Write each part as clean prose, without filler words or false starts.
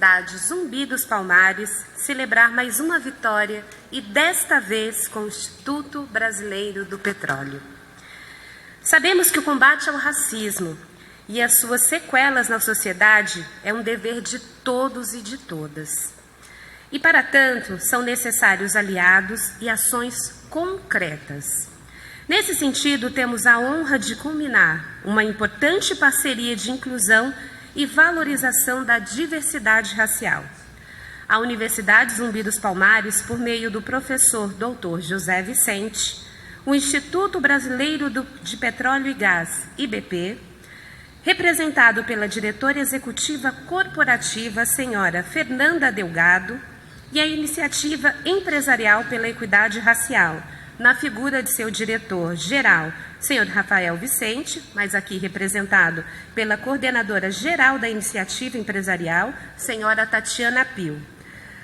Universidade Zumbi dos Palmares celebrar mais uma vitória e desta vez com o Instituto Brasileiro do Petróleo. Sabemos que o combate ao racismo e as suas sequelas na sociedade é um dever de todos e de todas. E, para tanto, são necessários aliados e ações concretas. Nesse sentido, temos a honra de culminar uma importante parceria de inclusão e valorização da diversidade racial. A Universidade Zumbi dos Palmares, por meio do professor Dr. José Vicente, o Instituto Brasileiro de Petróleo e Gás, IBP, representado pela diretora executiva corporativa, senhora Fernanda Delgado, e a iniciativa empresarial pela equidade racial, na figura de seu diretor-geral, senhor Rafael Vicente, mas aqui representado pela coordenadora geral da iniciativa empresarial, senhora Tatiana Pio.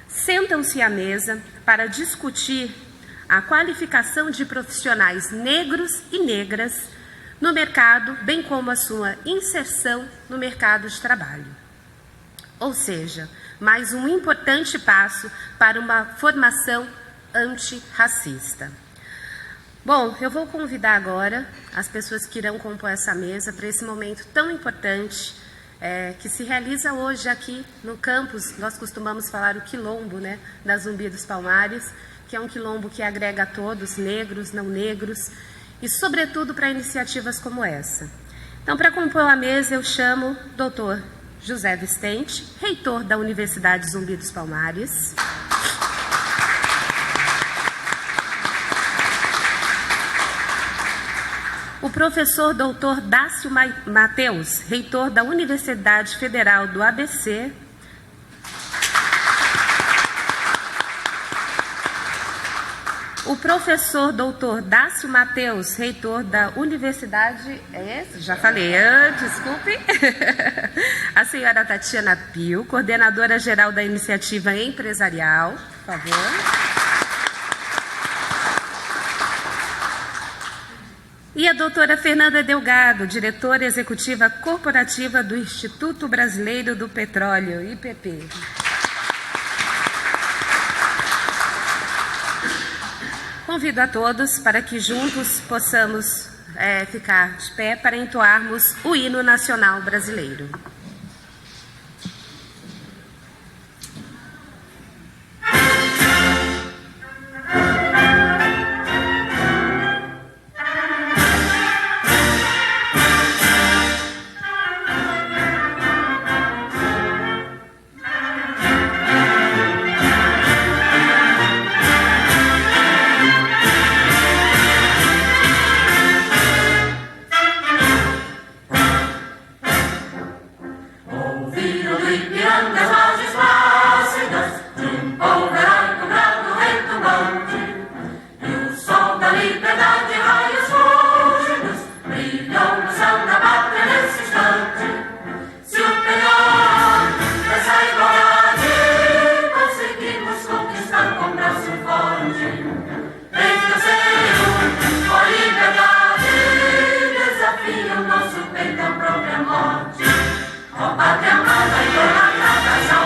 Sentam-se à mesa para discutir a qualificação de profissionais negros e negras no mercado, bem como a sua inserção no mercado de trabalho. Ou seja, mais um importante passo para uma formação antirracista. Bom, eu vou convidar agora as pessoas que irão compor essa mesa para esse momento tão importante que se realiza hoje aqui no campus. Nós costumamos falar o quilombo, né, da Zumbi dos Palmares, que é um quilombo que agrega a todos, negros, não negros, e sobretudo para iniciativas como essa. Então, para compor a mesa, eu chamo o doutor José Vicente, reitor da Universidade Zumbi dos Palmares. O professor doutor Dácio Mateus, reitor da Universidade Federal do ABC. O professor doutor Dácio Mateus, reitor da Universidade... já falei, desculpe. A senhora Tatiana Pio, coordenadora geral da iniciativa empresarial, por favor. E a doutora Fernanda Delgado, diretora executiva corporativa do Instituto Brasileiro do Petróleo, IPP. Convido a todos para que juntos possamos ficar de pé para entoarmos o hino nacional brasileiro. Ó pátria amada, idolatrada,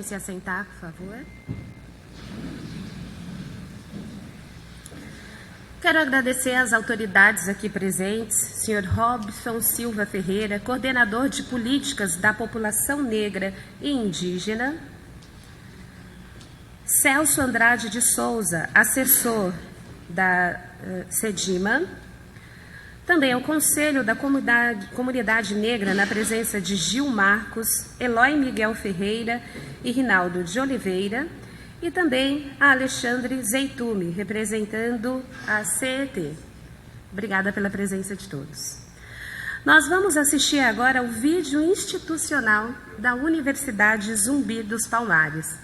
se assentar, por favor. Quero agradecer às autoridades aqui presentes, Sr. Robson Silva Ferreira, coordenador de políticas da população negra e indígena, Celso Andrade de Souza, assessor da CEDIMA, também ao Conselho da Comunidade Negra, na presença de Gil Marcos, Eloy Miguel Ferreira e Rinaldo de Oliveira, e também a Alexandre Zeitume, representando a CET. Obrigada pela presença de todos. Nós vamos assistir agora ao vídeo institucional da Universidade Zumbi dos Palmares.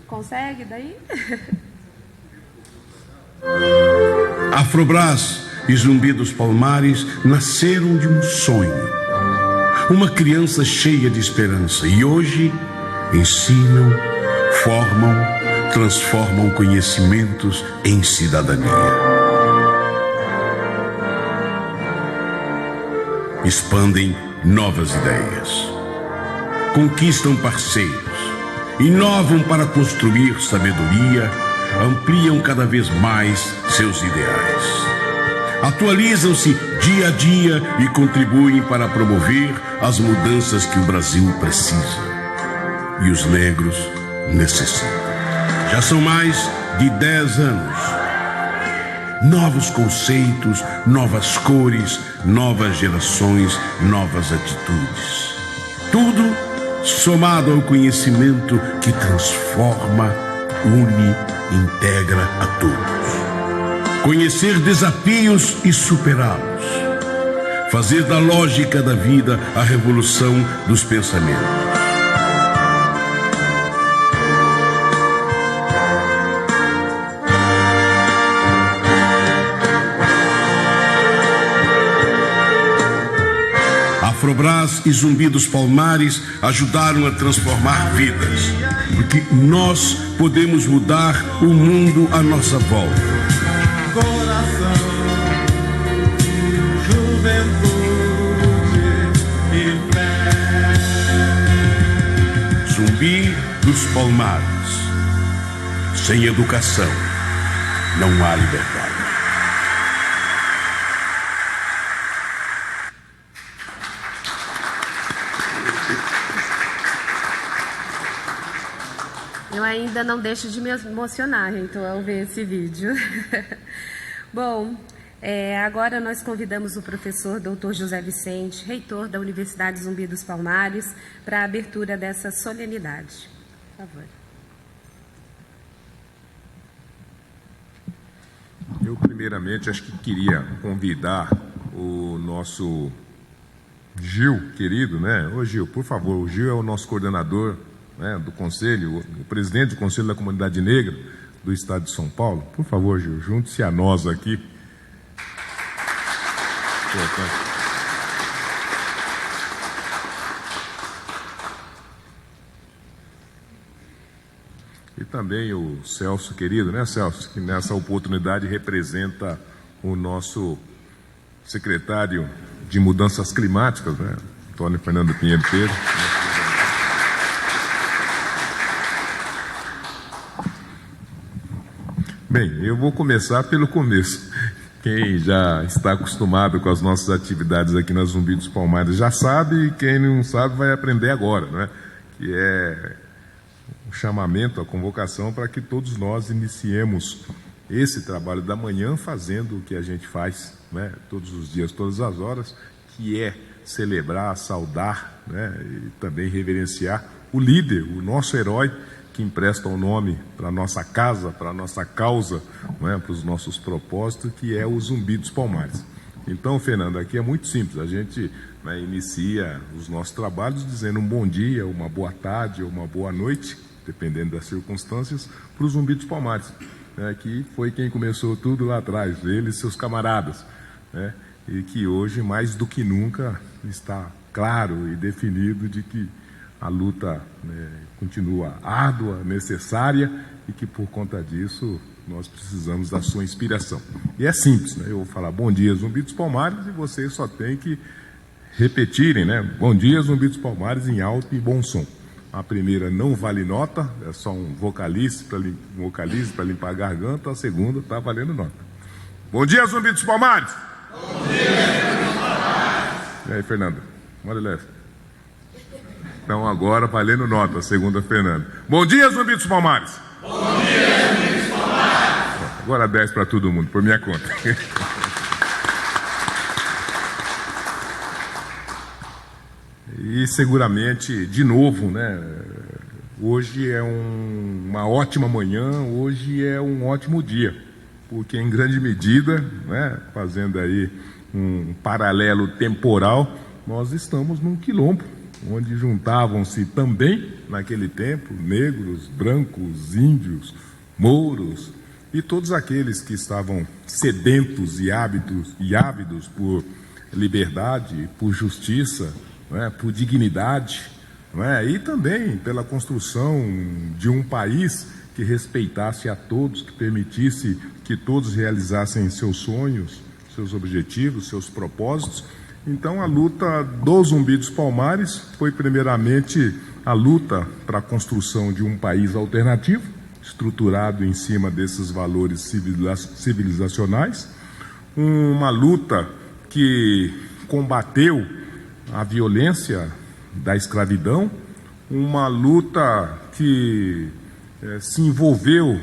Consegue daí? Afrobras e Zumbi dos Palmares nasceram de um sonho. Uma criança cheia de esperança. E hoje ensinam, formam, transformam conhecimentos em cidadania. Expandem novas ideias. Conquistam parceiros. Inovam para construir sabedoria. Ampliam cada vez mais seus ideais. Atualizam-se dia a dia e contribuem para promover as mudanças que o Brasil precisa. E os negros necessitam. Já são mais de 10 anos. Novos conceitos, novas cores, novas gerações, novas atitudes. Tudo somado ao conhecimento que transforma, une, integra a todos. Conhecer desafios e superá-los. Fazer da lógica da vida a revolução dos pensamentos. Afrobras e Zumbi dos Palmares ajudaram a transformar vidas, porque nós podemos mudar o mundo à nossa volta. Coração, juventude e fé. Zumbi dos Palmares. Sem educação, não há liberdade. Eu ainda não deixo de me emocionar, então, ao ver esse vídeo. Bom, agora nós convidamos o professor Dr. José Vicente, reitor da Universidade Zumbi dos Palmares, para a abertura dessa solenidade. Por favor. Eu, primeiramente, acho que queria convidar o nosso Gil, querido, né? Ô, Gil, por favor, o Gil é o nosso coordenador, né, do Conselho, o presidente do Conselho da Comunidade Negra do Estado de São Paulo. Por favor, Gil, junte-se a nós aqui. E também o Celso, querido, né, Celso, que nessa oportunidade representa o nosso secretário de Mudanças Climáticas, né, Antônio Fernando Pinheiro Pedro. Bem, eu vou começar pelo começo. Quem já está acostumado com as nossas atividades aqui na Zumbi dos Palmares já sabe, e quem não sabe vai aprender agora, né? Que é o chamamento, a convocação para que todos nós iniciemos esse trabalho da manhã fazendo o que a gente faz, né, todos os dias, todas as horas, que é celebrar, saudar, né, e também reverenciar o líder, o nosso herói, que empresta o nome para a nossa casa, para a nossa causa, né, para os nossos propósitos, que é o Zumbi dos Palmares. Então, Fernando, aqui é muito simples, a gente, né, inicia os nossos trabalhos dizendo um bom dia, uma boa tarde ou uma boa noite, dependendo das circunstâncias, para o Zumbi dos Palmares, né, que foi quem começou tudo lá atrás, ele e seus camaradas, né, e que hoje, mais do que nunca, está claro e definido de que a luta, né, continua árdua, necessária, e que por conta disso nós precisamos da sua inspiração. E é simples, né? Eu vou falar bom dia, Zumbi dos Palmares, e você só tem que repetirem, né? Bom dia, Zumbi dos Palmares, em alto e bom som. A primeira não vale nota, é só um vocalista para limpar a garganta. A segunda está valendo nota. Bom dia, Zumbi dos Palmares! Bom dia, Zumbi dos Palmares! E aí, Fernanda? Bora, leve. Então agora valendo nota, a segunda, Fernanda. Bom dia, Zumbi dos Palmares! Bom dia, Zumbi dos Palmares! Agora 10 para todo mundo, por minha conta. E seguramente, de novo, né? Hoje é uma ótima manhã, hoje é um ótimo dia, porque em grande medida, né, fazendo aí um paralelo temporal, nós estamos num quilombo, onde juntavam-se também, naquele tempo, negros, brancos, índios, mouros, e todos aqueles que estavam sedentos e ávidos por liberdade, por justiça, por dignidade, e também pela construção de um país que respeitasse a todos, que permitisse que todos realizassem seus sonhos, seus objetivos, seus propósitos. Então a luta do Zumbi dos Palmares foi primeiramente a luta para a construção de um país alternativo, estruturado em cima desses valores civilizacionais, uma luta que combateu a violência da escravidão, uma luta que se envolveu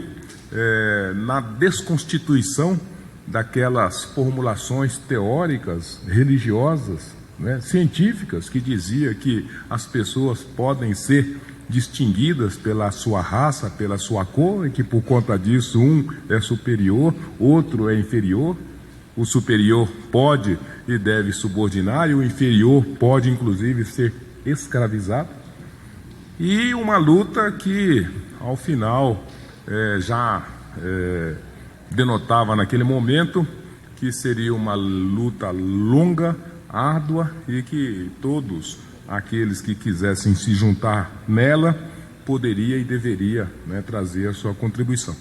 na desconstituição daquelas formulações teóricas, religiosas, científicas, que dizia que as pessoas podem ser distinguidas pela sua raça, pela sua cor, e que por conta disso um é superior, outro é inferior. O superior pode e deve subordinar, e o inferior pode, inclusive, ser escravizado. E uma luta que, ao final, já denotava naquele momento que seria uma luta longa, árdua, e que todos aqueles que quisessem se juntar nela poderia e deveria, trazer a sua contribuição.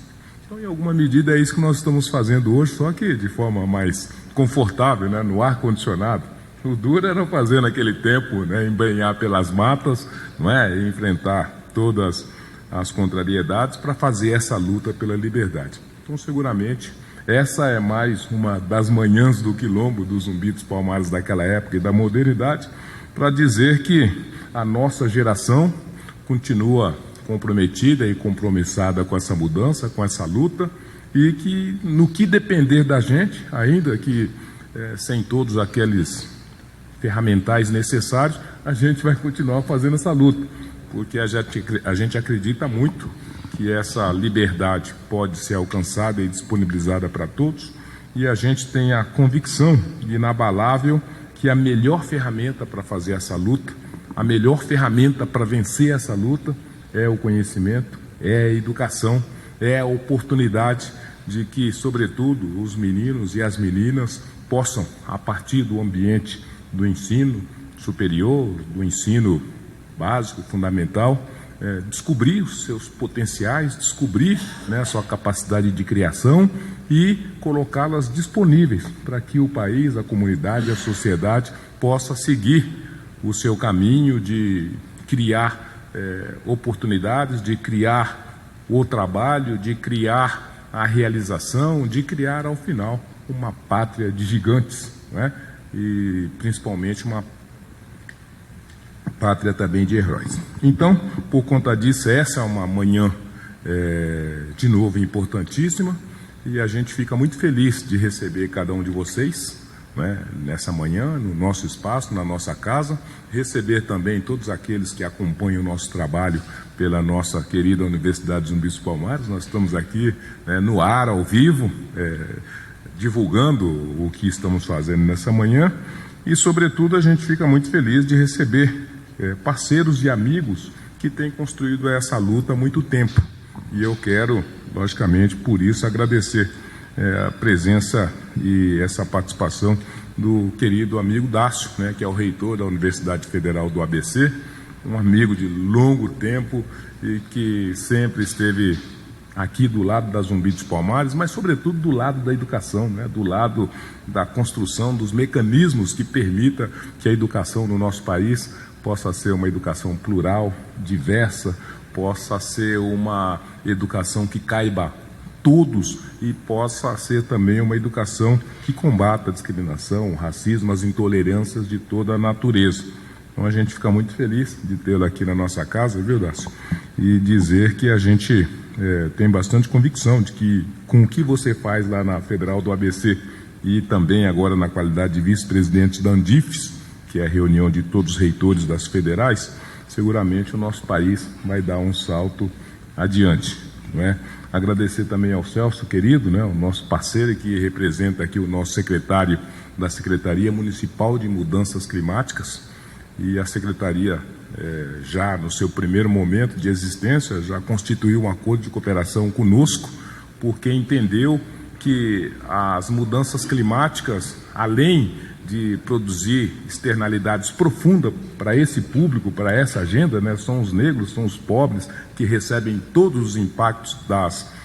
Então, em alguma medida, é isso que nós estamos fazendo hoje, só que de forma mais confortável, no ar-condicionado. O duro era fazer naquele tempo, embanhar pelas matas, e enfrentar todas as contrariedades para fazer essa luta pela liberdade. Então, seguramente, essa é mais uma das manhãs do quilombo do Zumbi dos Palmares daquela época e da modernidade, para dizer que a nossa geração continua comprometida e compromissada com essa mudança, com essa luta, e que no que depender da gente, ainda que sem todos aqueles ferramentais necessários, a gente vai continuar fazendo essa luta, porque a gente acredita muito que essa liberdade pode ser alcançada e disponibilizada para todos, e a gente tem a convicção inabalável que a melhor ferramenta para fazer essa luta, a melhor ferramenta para vencer essa luta é o conhecimento, é a educação, é a oportunidade de que, sobretudo, os meninos e as meninas possam, a partir do ambiente do ensino superior, do ensino básico, fundamental, descobrir os seus potenciais, descobrir a sua capacidade de criação e colocá-las disponíveis para que o país, a comunidade, a sociedade possa seguir o seu caminho de criar oportunidades, de criar o trabalho, de criar a realização, de criar, ao final, uma pátria de gigantes, e principalmente uma pátria também de heróis. Então, por conta disso, essa é uma manhã, de novo, importantíssima, e a gente fica muito feliz de receber cada um de vocês, nessa manhã, no nosso espaço, na nossa casa, receber também todos aqueles que acompanham o nosso trabalho pela nossa querida Universidade Zumbi dos Palmares. Nós estamos aqui no ar, ao vivo, divulgando o que estamos fazendo nessa manhã, e, sobretudo, a gente fica muito feliz de receber parceiros e amigos que têm construído essa luta há muito tempo. E eu quero, logicamente, por isso, agradecer a presença e essa participação do querido amigo Dácio, que é o reitor da Universidade Federal do ABC, um amigo de longo tempo e que sempre esteve aqui do lado da Zumbi dos Palmares, mas sobretudo do lado da educação, né? Do lado da construção dos mecanismos que permita que a educação no nosso país possa ser uma educação plural, diversa, possa ser uma educação que caiba todos e possa ser também uma educação que combata a discriminação, o racismo, as intolerâncias de toda a natureza. Então a gente fica muito feliz de tê-lo aqui na nossa casa, viu, Dácio? E dizer que a gente tem bastante convicção de que com o que você faz lá na Federal do ABC e também agora na qualidade de vice-presidente da Andifes, que é a reunião de todos os reitores das federais, seguramente o nosso país vai dar um salto adiante, não é? Agradecer também ao Celso, querido, né, o nosso parceiro que representa aqui o nosso secretário da Secretaria Municipal de Mudanças Climáticas, e a Secretaria, já no seu primeiro momento de existência, já constituiu um acordo de cooperação conosco, porque entendeu que as mudanças climáticas, além de produzir externalidades profundas para esse público, para essa agenda, né? São os negros, são os pobres que recebem todos os impactos das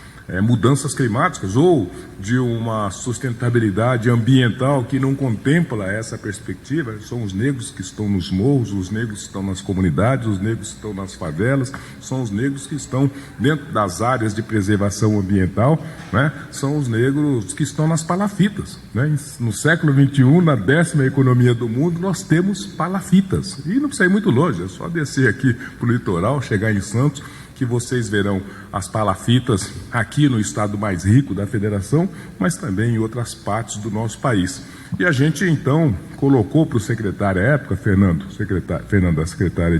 mudanças climáticas ou de uma sustentabilidade ambiental que não contempla essa perspectiva. São os negros que estão nos morros, os negros que estão nas comunidades, os negros que estão nas favelas, são os negros que estão dentro das áreas de preservação ambiental, né? São os negros que estão nas palafitas, né? No século XXI, na 10ª economia do mundo, nós temos palafitas. E não precisa ir muito longe, é só descer aqui para o litoral, chegar em Santos, que vocês verão as palafitas aqui no estado mais rico da federação, mas também em outras partes do nosso país. E a gente, então, colocou para o secretário à época, Fernando, secretário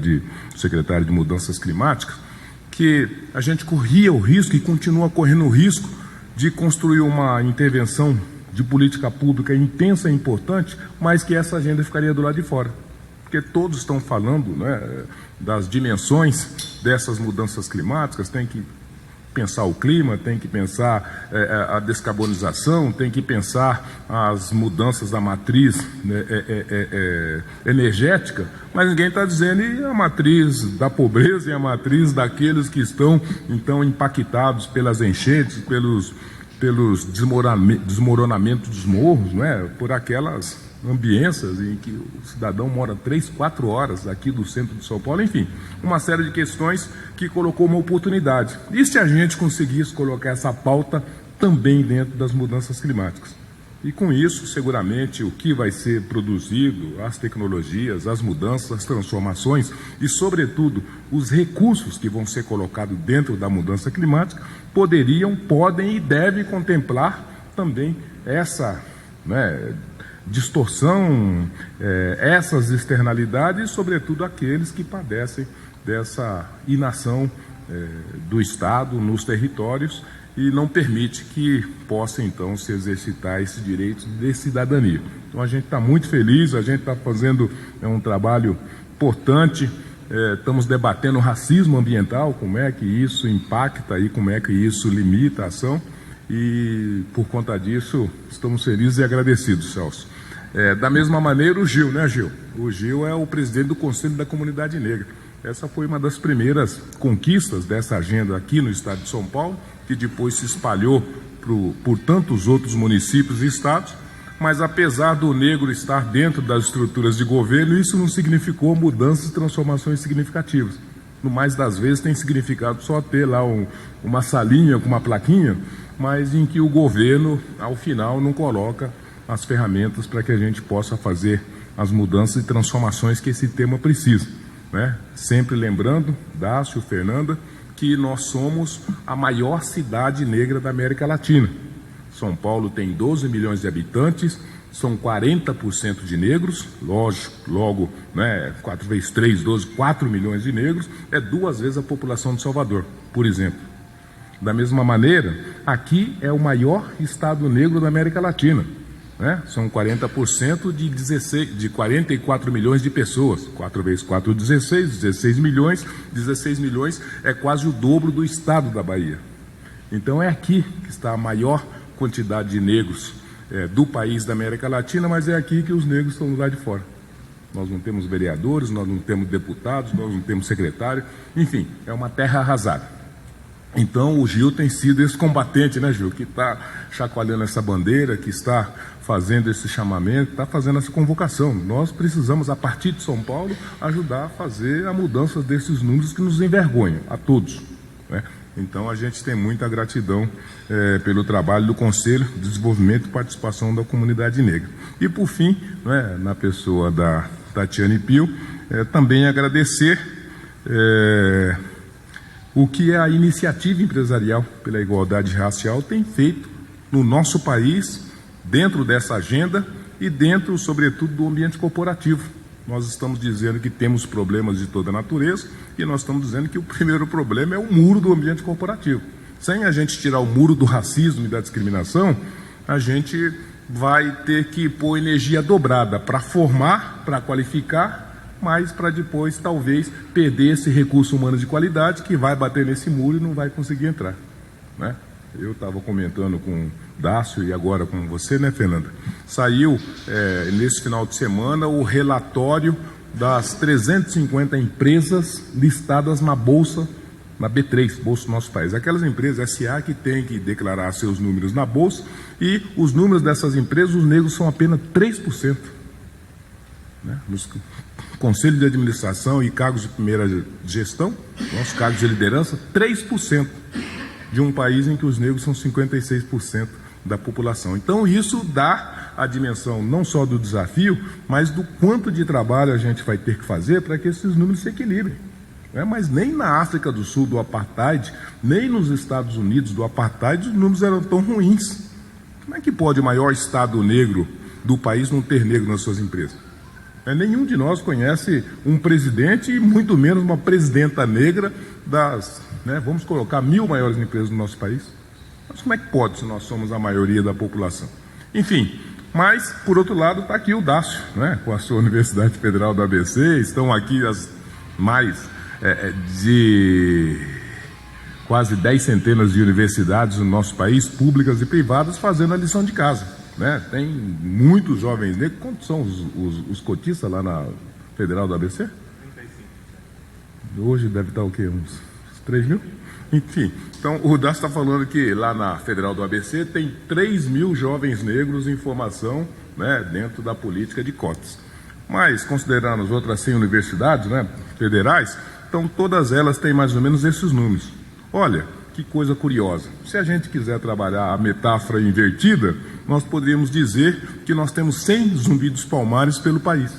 de Mudanças Climáticas, que a gente corria o risco e continua correndo o risco de construir uma intervenção de política pública intensa e importante, mas que essa agenda ficaria do lado de fora. Porque todos estão falando, né, das dimensões dessas mudanças climáticas, tem que pensar o clima, tem que pensar a descarbonização, tem que pensar as mudanças da matriz energética, mas ninguém está dizendo e a matriz da pobreza e a matriz daqueles que estão, então, impactados pelas enchentes, pelos desmoronamentos dos morros, né, por aquelas ambiências em que o cidadão mora 3, 4 horas aqui do centro de São Paulo, enfim, uma série de questões que colocou uma oportunidade. E se a gente conseguisse colocar essa pauta também dentro das mudanças climáticas? E com isso, seguramente, o que vai ser produzido, as tecnologias, as mudanças, as transformações e, sobretudo, os recursos que vão ser colocados dentro da mudança climática podem e devem contemplar também essa, né, distorção, essas externalidades, e, sobretudo, aqueles que padecem dessa inação do Estado nos territórios e não permite que possa, então, se exercitar esse direito de cidadania. Então, a gente está muito feliz, a gente está fazendo um trabalho importante, estamos debatendo o racismo ambiental, como é que isso impacta e como é que isso limita a ação, e, por conta disso, estamos felizes e agradecidos, Celso. Da mesma maneira, o Gil, né, Gil? O Gil é o presidente do Conselho da Comunidade Negra. Essa foi uma das primeiras conquistas dessa agenda aqui no estado de São Paulo, que depois se espalhou por tantos outros municípios e estados, mas apesar do negro estar dentro das estruturas de governo, isso não significou mudanças e transformações significativas. No mais das vezes tem significado só ter lá uma salinha com uma plaquinha, mas em que o governo, ao final, não coloca as ferramentas para que a gente possa fazer as mudanças e transformações que esse tema precisa, né? Sempre lembrando, Dácio, Fernanda, que nós somos a maior cidade negra da América Latina. São Paulo tem 12 milhões de habitantes, são 40% de negros, logo, né, 4 vezes 3, 12, 4 milhões de negros, é 2 vezes a população de Salvador, por exemplo. Da mesma maneira, aqui é o maior estado negro da América Latina, né? São 40% de 44 milhões de pessoas, 4 vezes 4, 16 milhões, 16 milhões é quase o dobro do estado da Bahia. Então é aqui que está a maior quantidade de negros do país da América Latina, mas é aqui que os negros estão do lado de fora. Nós não temos vereadores, nós não temos deputados, nós não temos secretário, enfim, é uma terra arrasada. Então, o Gil tem sido esse combatente, né, Gil, que está chacoalhando essa bandeira, que está fazendo esse chamamento, está fazendo essa convocação. Nós precisamos, a partir de São Paulo, ajudar a fazer a mudança desses números que nos envergonham, a todos, né? Então, a gente tem muita gratidão pelo trabalho do Conselho de Desenvolvimento e Participação da Comunidade Negra. E, por fim, né, na pessoa da Tatiane Pio, também agradecer o que a iniciativa empresarial pela igualdade racial tem feito no nosso país, dentro dessa agenda e dentro, sobretudo, do ambiente corporativo. Nós estamos dizendo que temos problemas de toda natureza e nós estamos dizendo que o primeiro problema é o muro do ambiente corporativo. Sem a gente tirar o muro do racismo e da discriminação, a gente vai ter que pôr energia dobrada para formar, para qualificar, mas para depois, talvez, perder esse recurso humano de qualidade que vai bater nesse muro e não vai conseguir entrar, né? Eu estava comentando com o Dácio e agora com você, né, Fernanda? Saiu, nesse final de semana, o relatório das 350 empresas listadas na Bolsa, na B3, Bolsa do nosso país. Aquelas empresas SA que têm que declarar seus números na Bolsa e os números dessas empresas, os negros são apenas 3%. Né? Nos conselhos de administração e cargos de primeira gestão, nossos cargos de liderança, 3%. De um país em que os negros são 56% da população. Então, isso dá a dimensão não só do desafio, mas do quanto de trabalho a gente vai ter que fazer para que esses números se equilibrem. Mas nem na África do Sul do Apartheid, nem nos Estados Unidos do Apartheid, os números eram tão ruins. Como é que pode o maior Estado negro do país não ter negro nas suas empresas? Nenhum de nós conhece um presidente e muito menos uma presidenta negra das, vamos colocar 1000 maiores empresas do nosso país. Mas como é que pode se nós somos a maioria da população? Enfim, mas por outro lado está aqui o Dácio, com a sua Universidade Federal do ABC, estão aqui as mais de quase 10 centenas de universidades no nosso país, públicas e privadas, fazendo a lição de casa. Tem muitos jovens negros. Quantos são os cotistas lá na Federal do ABC? 35. Hoje deve estar o quê? Uns 3 mil? Enfim, então o Dácio está falando que lá na Federal do ABC tem 3 mil jovens negros em formação, dentro da política de cotas. Mas, considerando as outras 100 universidades, federais, então todas elas têm mais ou menos esses números. Olha, que coisa curiosa. Se a gente quiser trabalhar a metáfora invertida, nós poderíamos dizer que nós temos 100 Zumbi dos Palmares pelo país,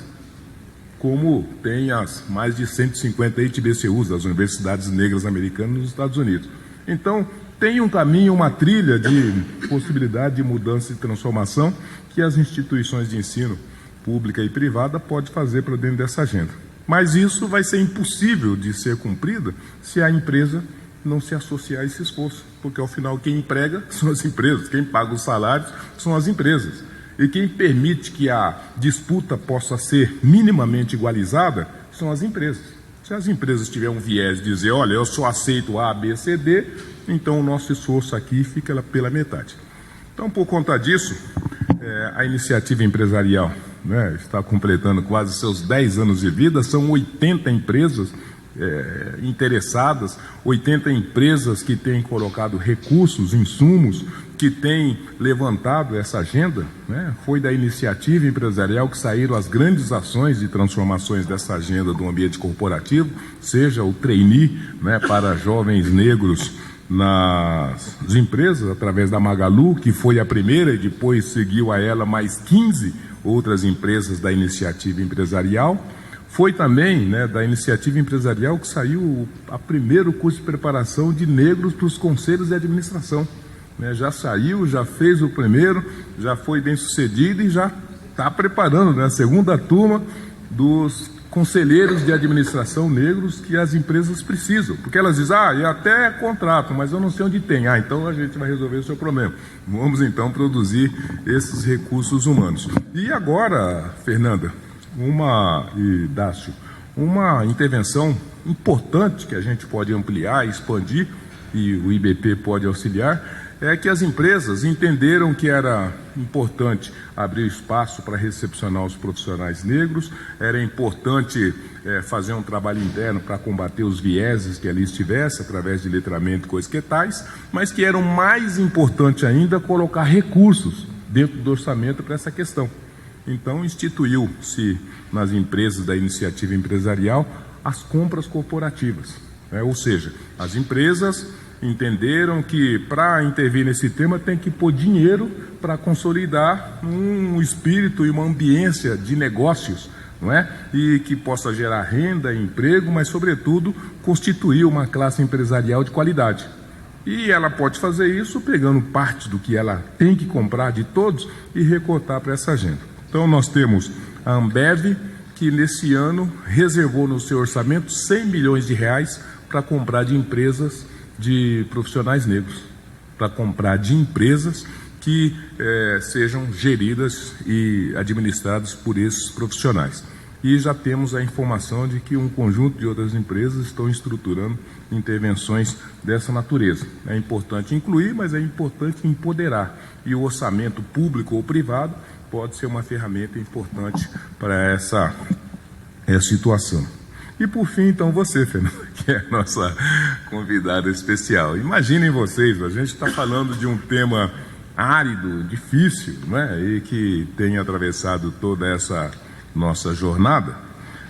como tem as mais de 150 HBCUs, das Universidades Negras Americanas nos Estados Unidos. Então, tem um caminho, uma trilha de possibilidade de mudança e transformação que as instituições de ensino, pública e privada, podem fazer para dentro dessa agenda. Mas isso vai ser impossível de ser cumprido se a empresa não se associar a esse esforço, porque ao final quem emprega são as empresas, quem paga os salários são as empresas, e quem permite que a disputa possa ser minimamente igualizada são as empresas. Se as empresas tiverem um viés de dizer, olha, eu só aceito A, B, C, D, então o nosso esforço aqui fica pela metade. Então, por conta disso, a iniciativa empresarial está completando quase seus 10 anos de vida, são 80 empresas interessadas, 80 empresas que têm colocado recursos, insumos, que têm levantado essa agenda. Foi da iniciativa empresarial que saíram as grandes ações de transformações dessa agenda do ambiente corporativo, seja o trainee para jovens negros nas empresas, através da Magalu, que foi a primeira, e depois seguiu a ela mais 15 outras empresas da iniciativa empresarial. Foi também da iniciativa empresarial que saiu o primeiro curso de preparação de negros para os conselhos de administração. Já saiu, já fez o primeiro, já foi bem sucedido e já está preparando a segunda turma dos conselheiros de administração negros que as empresas precisam. Porque elas dizem, eu até contrato, mas eu não sei onde tem. Então a gente vai resolver o seu problema. Vamos então produzir esses recursos humanos. E agora, Fernanda, e Dácio, uma intervenção importante que a gente pode ampliar, expandir, e o IBP pode auxiliar, é que as empresas entenderam que era importante abrir espaço para recepcionar os profissionais negros, era importante fazer um trabalho interno para combater os vieses que ali estivesse, através de letramento e coisas que tais, mas que era o mais importante ainda colocar recursos dentro do orçamento para essa questão. Então, instituiu-se nas empresas da iniciativa empresarial as compras corporativas, ou seja, as empresas entenderam que para intervir nesse tema tem que pôr dinheiro para consolidar um espírito e uma ambiência de negócios, não é? E que possa gerar renda e emprego, mas sobretudo constituir uma classe empresarial de qualidade. E ela pode fazer isso pegando parte do que ela tem que comprar de todos e recortar para essa agenda. Então nós temos a Ambev, que nesse ano reservou no seu orçamento 100 milhões de reais para comprar de empresas de profissionais negros, para comprar de empresas que sejam geridas e administradas por esses profissionais. E já temos a informação de que um conjunto de outras empresas estão estruturando intervenções dessa natureza. É importante incluir, mas é importante empoderar. E o orçamento público ou privado pode ser uma ferramenta importante para essa situação. E por fim, então, você, Fernanda, que é a nossa convidada especial. Imaginem vocês, a gente está falando de um tema árido, difícil, né? E que tem atravessado toda essa nossa jornada,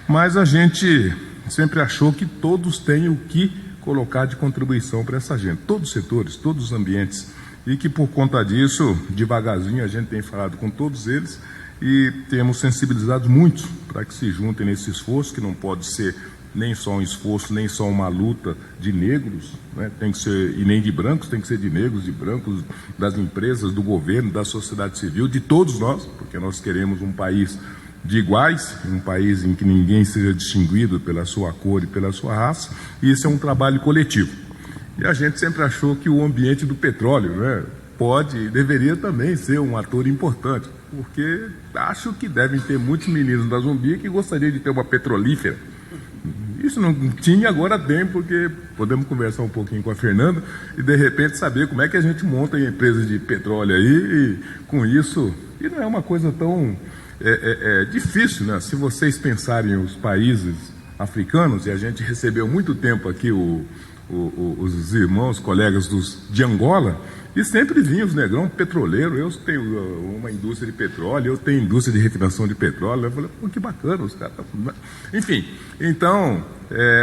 mas a gente sempre achou que todos têm o que colocar de contribuição para essa agenda, todos os setores, todos os ambientes, e que por conta disso, devagarzinho, a gente tem falado com todos eles e temos sensibilizado muitos para que se juntem nesse esforço, que não pode ser nem só um esforço, nem só uma luta de negros, né? Tem que ser, e nem de brancos, tem que ser de negros, de brancos, das empresas, do governo, da sociedade civil, de todos nós, porque nós queremos um país de iguais, um país em que ninguém seja distinguido pela sua cor e pela sua raça, e isso é um trabalho coletivo. E a gente sempre achou que o ambiente do petróleo, né, pode e deveria também ser um ator importante, porque acho que devem ter muitos meninos da Zumbi que gostariam de ter uma petrolífera. Isso não tinha, agora tem, porque podemos conversar um pouquinho com a Fernanda e de repente saber como é que a gente monta empresas de petróleo aí, e com isso, e não é uma coisa tão difícil, né? Se vocês pensarem os países africanos, e a gente recebeu muito tempo aqui os irmãos, colegas de Angola, e sempre vinham os negrão petroleiro. Eu tenho uma indústria de petróleo, eu tenho indústria de refinação de petróleo. Eu falei, pô, que bacana, os caras. Enfim, então,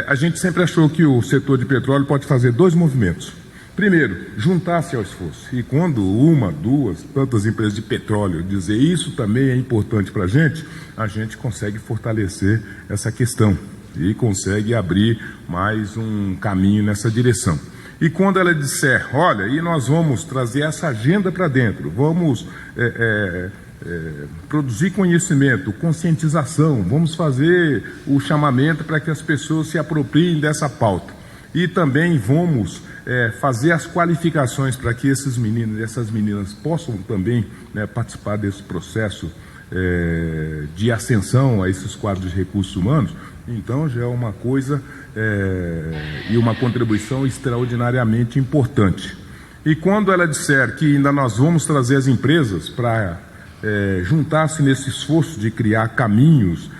a gente sempre achou que o setor de petróleo pode fazer dois movimentos. Primeiro, juntar-se ao esforço. E quando uma, duas, tantas empresas de petróleo dizer isso também é importante para a gente consegue fortalecer essa questão e consegue abrir mais um caminho nessa direção. E quando ela disser, olha, e nós vamos trazer essa agenda para dentro, vamos produzir conhecimento, conscientização, vamos fazer o chamamento para que as pessoas se apropriem dessa pauta. E também vamos fazer as qualificações para que esses meninos e essas meninas possam também, né, participar desse processo de ascensão a esses quadros de recursos humanos. Então já é uma coisa e uma contribuição extraordinariamente importante. E quando ela disser que ainda nós vamos trazer as empresas para juntar-se nesse esforço de criar caminhos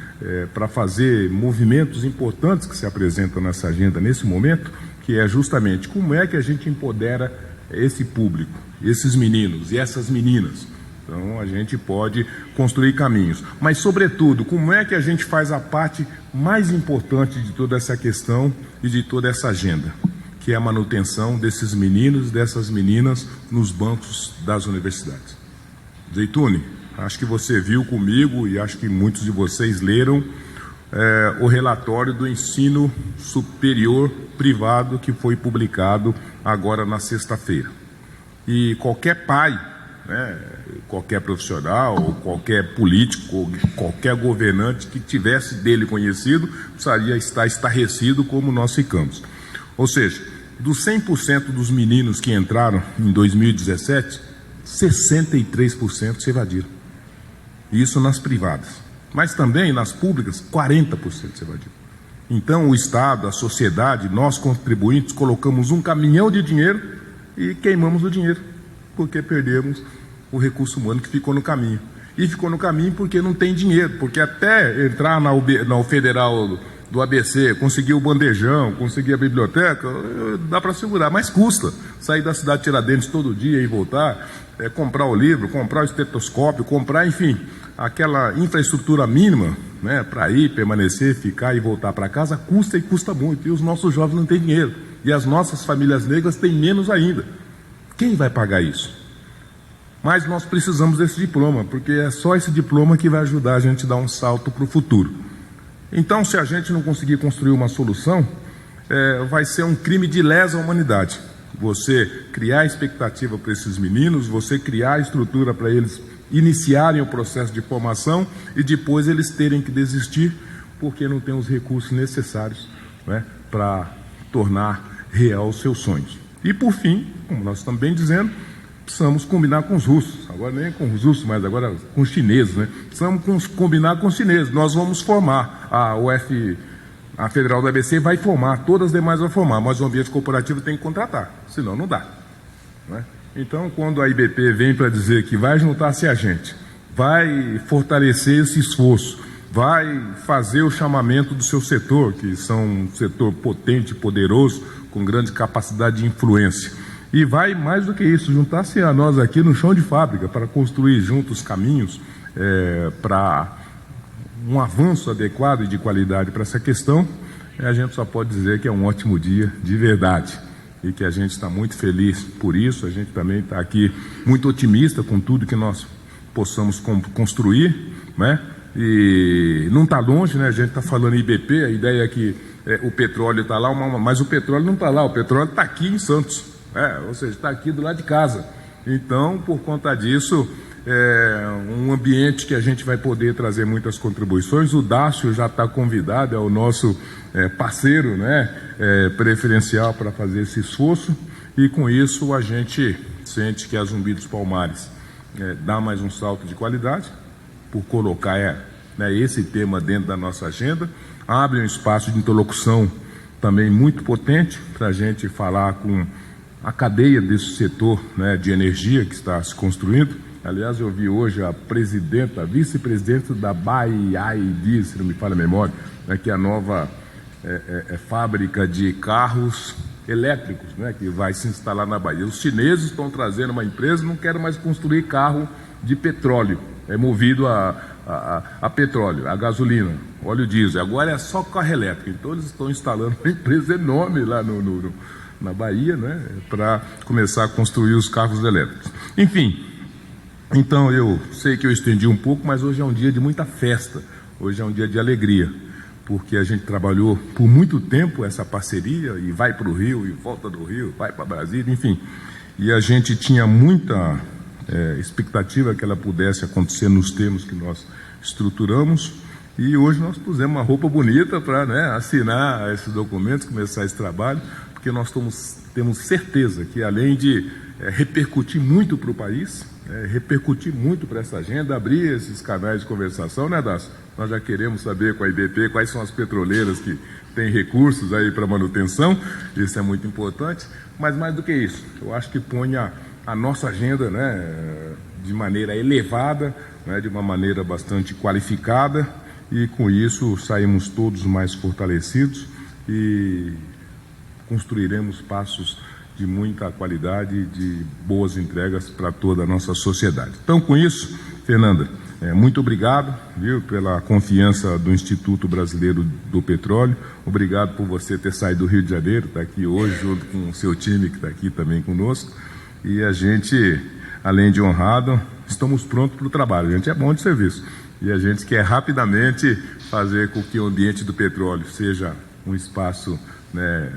para fazer movimentos importantes que se apresentam nessa agenda nesse momento, que é justamente como é que a gente empodera esse público, esses meninos e essas meninas. Então, a gente pode construir caminhos. Mas, sobretudo, como é que a gente faz a parte mais importante de toda essa questão e de toda essa agenda, que é a manutenção desses meninos e dessas meninas nos bancos das universidades. Zeituni, acho que você viu comigo, e acho que muitos de vocês leram, o relatório do ensino superior privado que foi publicado agora na sexta-feira. E qualquer pai, né, qualquer profissional, ou qualquer político, ou qualquer governante que tivesse dele conhecido, precisaria estar estarrecido como nós ficamos. Ou seja, dos 100% dos meninos que entraram em 2017, 63% se evadiram. Isso nas privadas. Mas também nas públicas, 40% se evadiram. Então o Estado, a sociedade, nós contribuintes, colocamos um caminhão de dinheiro e queimamos o dinheiro. porque perdemos o recurso humano que ficou no caminho. E ficou no caminho porque não tem dinheiro, porque até entrar na federal do ABC, conseguir o bandejão, conseguir a biblioteca, dá para segurar, mas custa. Sair da cidade de Tiradentes todo dia e voltar, comprar o livro, comprar o estetoscópio, comprar, enfim, aquela infraestrutura mínima, né, para ir, permanecer, ficar e voltar para casa, custa e custa muito. E os nossos jovens não têm dinheiro. E as nossas famílias negras têm menos ainda. Quem vai pagar isso? Mas nós precisamos desse diploma, porque é só esse diploma que vai ajudar a gente a dar um salto para o futuro. Então, se a gente não conseguir construir uma solução, vai ser um crime de lesa humanidade. Você criar expectativa para esses meninos, você criar estrutura para eles iniciarem o processo de formação e depois eles terem que desistir porque não têm os recursos necessários, né, para tornar real os seus sonhos. E, por fim, como nós estamos bem dizendo, precisamos combinar com os russos, agora nem com os russos, mas agora com os chineses, né? Precisamos combinar com os chineses. Nós vamos formar, a Federal do ABC vai formar, todas as demais vão formar, mas o ambiente corporativo tem que contratar, senão não dá, né? Então, quando a IBP vem para dizer que vai juntar-se a gente, vai fortalecer esse esforço, vai fazer o chamamento do seu setor, que são um setor potente, poderoso, com grande capacidade de influência, e vai, mais do que isso, juntar-se a nós aqui no chão de fábrica para construir juntos caminhos para um avanço adequado e de qualidade para essa questão, a gente só pode dizer que é um ótimo dia de verdade e que a gente está muito feliz por isso. A gente também está aqui muito otimista com tudo que nós possamos construir, né? E não está longe, né? A gente está falando em IBP, a ideia é que o petróleo está lá, mas o petróleo não está lá, o petróleo está aqui em Santos. Ou seja, está aqui do lado de casa. Então, por conta disso, é um ambiente que a gente vai poder trazer muitas contribuições. O Dácio já está convidado, é o nosso parceiro, né, preferencial para fazer esse esforço. E com isso a gente sente que a Zumbi dos Palmares dá mais um salto de qualidade, por colocar esse tema dentro da nossa agenda. Abre um espaço de interlocução também muito potente para a gente falar com a cadeia desse setor, né, de energia que está se construindo. Aliás, eu vi hoje a presidenta, a vice-presidenta da BYD, se não me falha a memória, né, que é a nova fábrica de carros elétricos, né, que vai se instalar na Bahia. Os chineses estão trazendo uma empresa, não querem mais construir carro de petróleo, movido a petróleo, a gasolina, óleo diesel. Agora é só carro elétrico. Então eles estão instalando uma empresa enorme lá na Bahia, né, para começar a construir os carros elétricos. Enfim, então eu sei que eu estendi um pouco, mas hoje é um dia de muita festa, hoje é um dia de alegria, porque a gente trabalhou por muito tempo essa parceria, e vai para o Rio, e volta do Rio, vai para Brasília, enfim, e a gente tinha muita expectativa que ela pudesse acontecer nos termos que nós estruturamos, e hoje nós pusemos uma roupa bonita para, né, assinar esses documentos, começar esse trabalho, porque nós temos certeza que, além de repercutir muito para o país, repercutir muito para essa agenda, abrir esses canais de conversação, né, Dácio? Nós já queremos saber com a IBP quais são as petroleiras que têm recursos aí para manutenção, isso é muito importante, mas mais do que isso, eu acho que põe a nossa agenda, né, de maneira elevada, né, de uma maneira bastante qualificada, e com isso saímos todos mais fortalecidos e construiremos passos de muita qualidade e de boas entregas para toda a nossa sociedade. Então, com isso, Fernanda, muito obrigado, viu, pela confiança do Instituto Brasileiro do Petróleo. Obrigado por você ter saído do Rio de Janeiro, está aqui hoje junto com o seu time que está aqui também conosco. E a gente, além de honrado, estamos prontos para o trabalho. A gente é bom de serviço e a gente quer rapidamente fazer com que o ambiente do petróleo seja um espaço, né,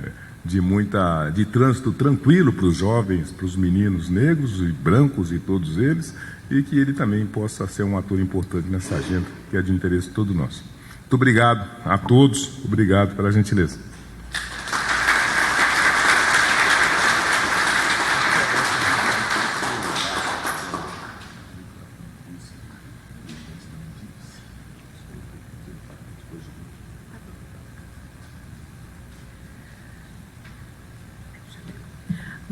de trânsito tranquilo para os jovens, para os meninos negros e brancos e todos eles, e que ele também possa ser um ator importante nessa agenda que é de interesse de todos nós. Muito obrigado a todos, obrigado pela gentileza.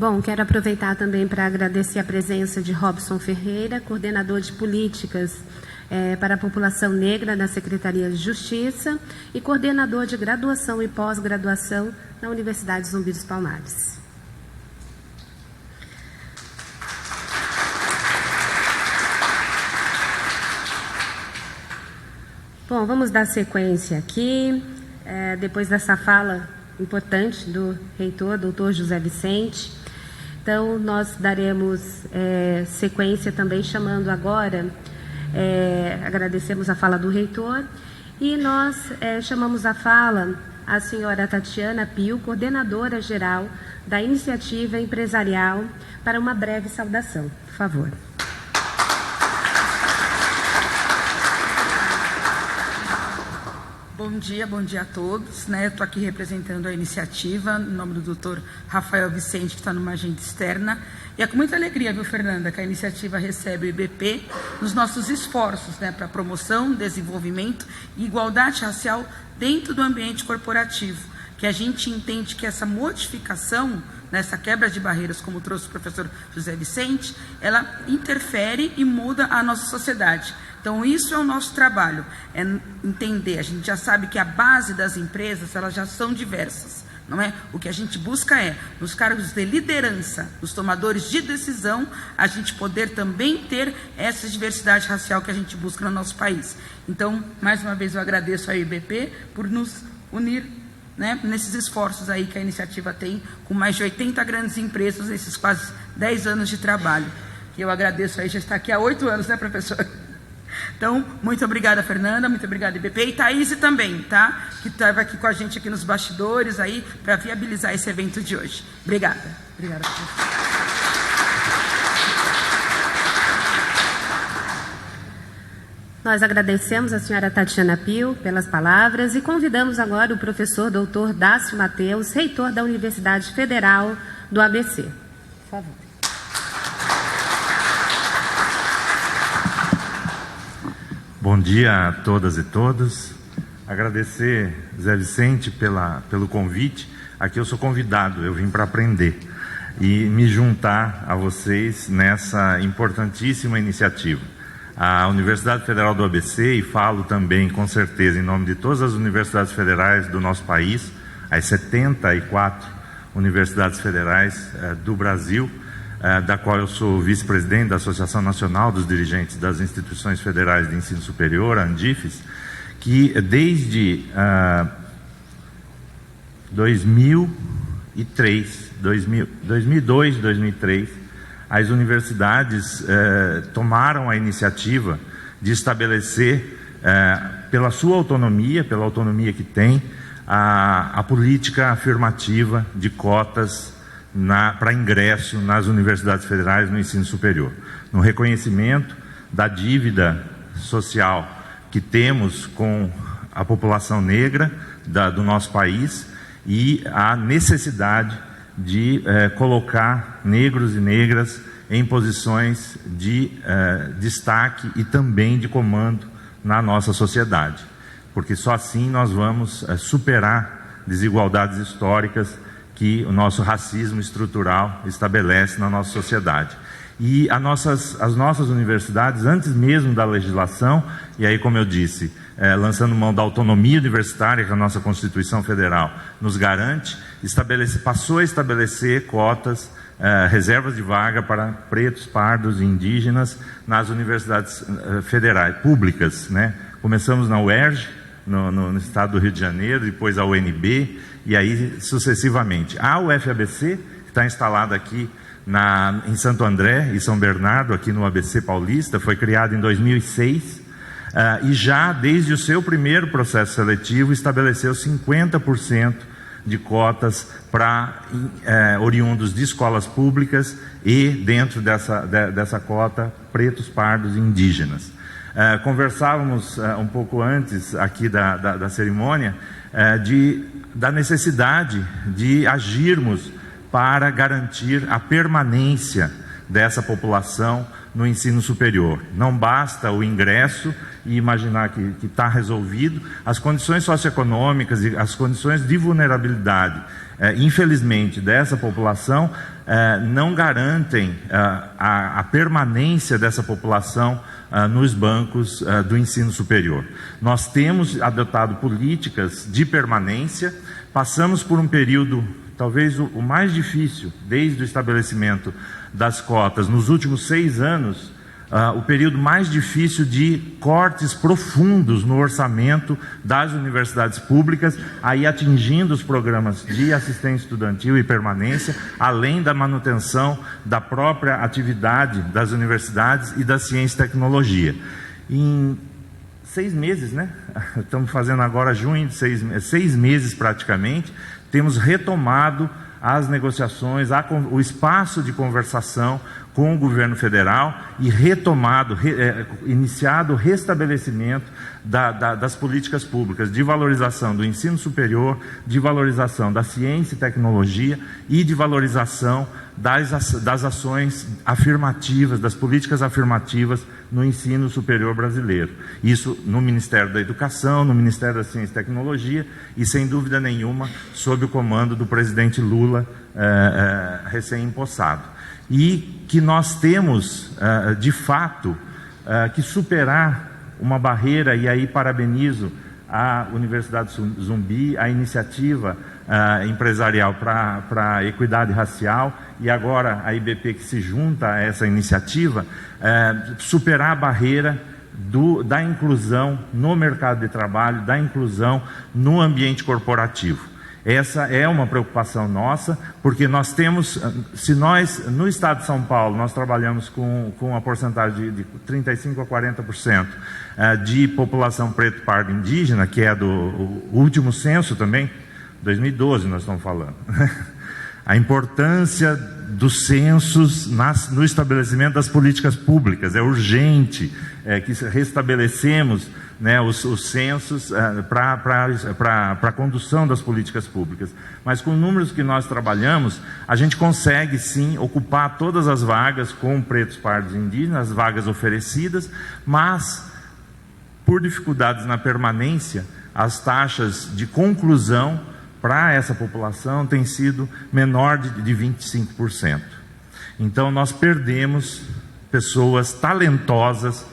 Bom, quero aproveitar também para agradecer a presença de Robson Ferreira, coordenador de políticas para a população negra da Secretaria de Justiça e coordenador de graduação e pós-graduação na Universidade Zumbi dos Palmares. Bom, vamos dar sequência aqui. Depois dessa fala importante do reitor, doutor José Vicente. Então, nós daremos sequência também, chamando agora, agradecemos a fala do reitor, e nós chamamos a fala a senhora Tatiana Pio, coordenadora geral da Iniciativa Empresarial, para uma breve saudação. Por favor. Bom dia a todos. Eu estou aqui representando a iniciativa, em nome do doutor Rafael Vicente, que está numa agenda externa. E é com muita alegria, viu, Fernanda, que a iniciativa recebe o IBP nos nossos esforços para promoção, desenvolvimento e igualdade racial dentro do ambiente corporativo, que a gente entende que essa modificação, essa quebra de barreiras, como trouxe o professor José Vicente, ela interfere e muda a nossa sociedade. Então, isso é o nosso trabalho, é entender. A gente já sabe que a base das empresas, elas já são diversas, não é? O que a gente busca nos cargos de liderança, nos tomadores de decisão, a gente poder também ter essa diversidade racial que a gente busca no nosso país. Então, mais uma vez, eu agradeço ao IBP por nos unir nesses esforços aí que a iniciativa tem, com mais de 80 grandes empresas, nesses quase 10 anos de trabalho. E eu agradeço aí, já está aqui há 8 anos, né, professor? Então, muito obrigada, Fernanda, muito obrigada, IBP, e Thaís também, tá? Que estava aqui com a gente aqui nos bastidores aí, para viabilizar esse evento de hoje. Obrigada. Obrigada, professor. Nós agradecemos a senhora Tatiana Pio pelas palavras e convidamos agora o professor doutor Dácio Mateus, reitor da Universidade Federal do ABC. Por favor. Bom dia a todas e todos. Agradecer, Zé Vicente, pelo convite. Aqui eu sou convidado, eu vim para aprender e me juntar a vocês nessa importantíssima iniciativa. A Universidade Federal do ABC, e falo também com certeza em nome de todas as universidades federais do nosso país, as 74 universidades federais do Brasil, da qual eu sou vice-presidente da Associação Nacional dos Dirigentes das Instituições Federais de Ensino Superior, a ANDIFES, que desde 2002, 2003, as universidades tomaram a iniciativa de estabelecer, pela sua autonomia, pela autonomia que tem, a política afirmativa de cotas para ingresso nas universidades federais no ensino superior, no reconhecimento da dívida social que temos com a população negra do nosso país e a necessidade de colocar negros e negras em posições de destaque e também de comando na nossa sociedade, porque só assim nós vamos superar desigualdades históricas que o nosso racismo estrutural estabelece na nossa sociedade. E as nossas universidades, antes mesmo da legislação, e aí, como eu disse, lançando mão da autonomia universitária que a nossa Constituição Federal nos garante, passou a estabelecer cotas, reservas de vaga para pretos, pardos e indígenas nas universidades federais, públicas, Começamos na UERJ, no estado do Rio de Janeiro, depois a UNB, e aí sucessivamente. A UFABC, que está instalada aqui em Santo André e São Bernardo, aqui no ABC Paulista, foi criada em 2006, e já desde o seu primeiro processo seletivo estabeleceu 50% de cotas para oriundos de escolas públicas e, dentro dessa cota, pretos, pardos e indígenas. Conversávamos um pouco antes aqui da cerimônia da necessidade de agirmos para garantir a permanência dessa população no ensino superior. Não basta o ingresso e imaginar que está resolvido. As condições socioeconômicas e as condições de vulnerabilidade, infelizmente, dessa população não garantem a permanência dessa população nos bancos do ensino superior. Nós temos adotado políticas de permanência, passamos por um período, talvez o mais difícil, desde o estabelecimento das cotas, nos últimos 6 anos, o período mais difícil de cortes profundos no orçamento das universidades públicas, aí atingindo os programas de assistência estudantil e permanência, além da manutenção da própria atividade das universidades e da ciência e tecnologia. Em 6 meses, né? Estamos fazendo agora junho, 6 meses praticamente, temos retomado as negociações, o espaço de conversação com o governo federal e iniciado o restabelecimento das políticas públicas de valorização do ensino superior, de valorização da ciência e tecnologia e de valorização das ações afirmativas, das políticas afirmativas no ensino superior brasileiro. Isso no Ministério da Educação, no Ministério da Ciência e Tecnologia e, sem dúvida nenhuma, sob o comando do presidente Lula, recém-empossado. E que nós temos, de fato, que superar uma barreira, e aí parabenizo a Universidade Zumbi, a iniciativa empresarial para a equidade racial, e agora a IBP que se junta a essa iniciativa, superar a barreira da inclusão no mercado de trabalho, da inclusão no ambiente corporativo. Essa é uma preocupação nossa, porque nós temos, se nós, no estado de São Paulo, nós trabalhamos com a porcentagem de 35% a 40% de população preto, pardo, indígena, que é do último censo também, 2012 nós estamos falando. A importância dos censos no estabelecimento das políticas públicas. É urgente que restabelecemos, né, os censos para a condução das políticas públicas. Mas com números que nós trabalhamos, a gente consegue sim ocupar todas as vagas com pretos, pardos e indígenas, as vagas oferecidas, mas por dificuldades na permanência, as taxas de conclusão para essa população têm sido menor de 25%. Então nós perdemos pessoas talentosas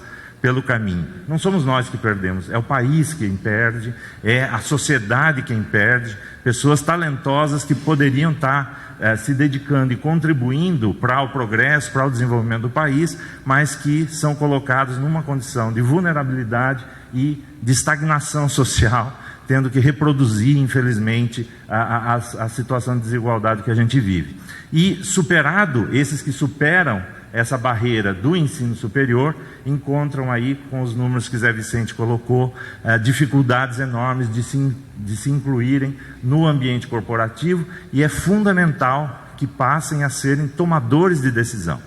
pelo caminho. Não somos nós que perdemos, é o país quem perde, é a sociedade quem perde, pessoas talentosas que poderiam estar se dedicando e contribuindo para o progresso, para o desenvolvimento do país, mas que são colocados numa condição de vulnerabilidade e de estagnação social, tendo que reproduzir, infelizmente, a situação de desigualdade que a gente vive. E superado, esses que superam essa barreira do ensino superior, encontram aí, com os números que Zé Vicente colocou, dificuldades enormes de se incluírem no ambiente corporativo, e é fundamental que passem a serem tomadores de decisão,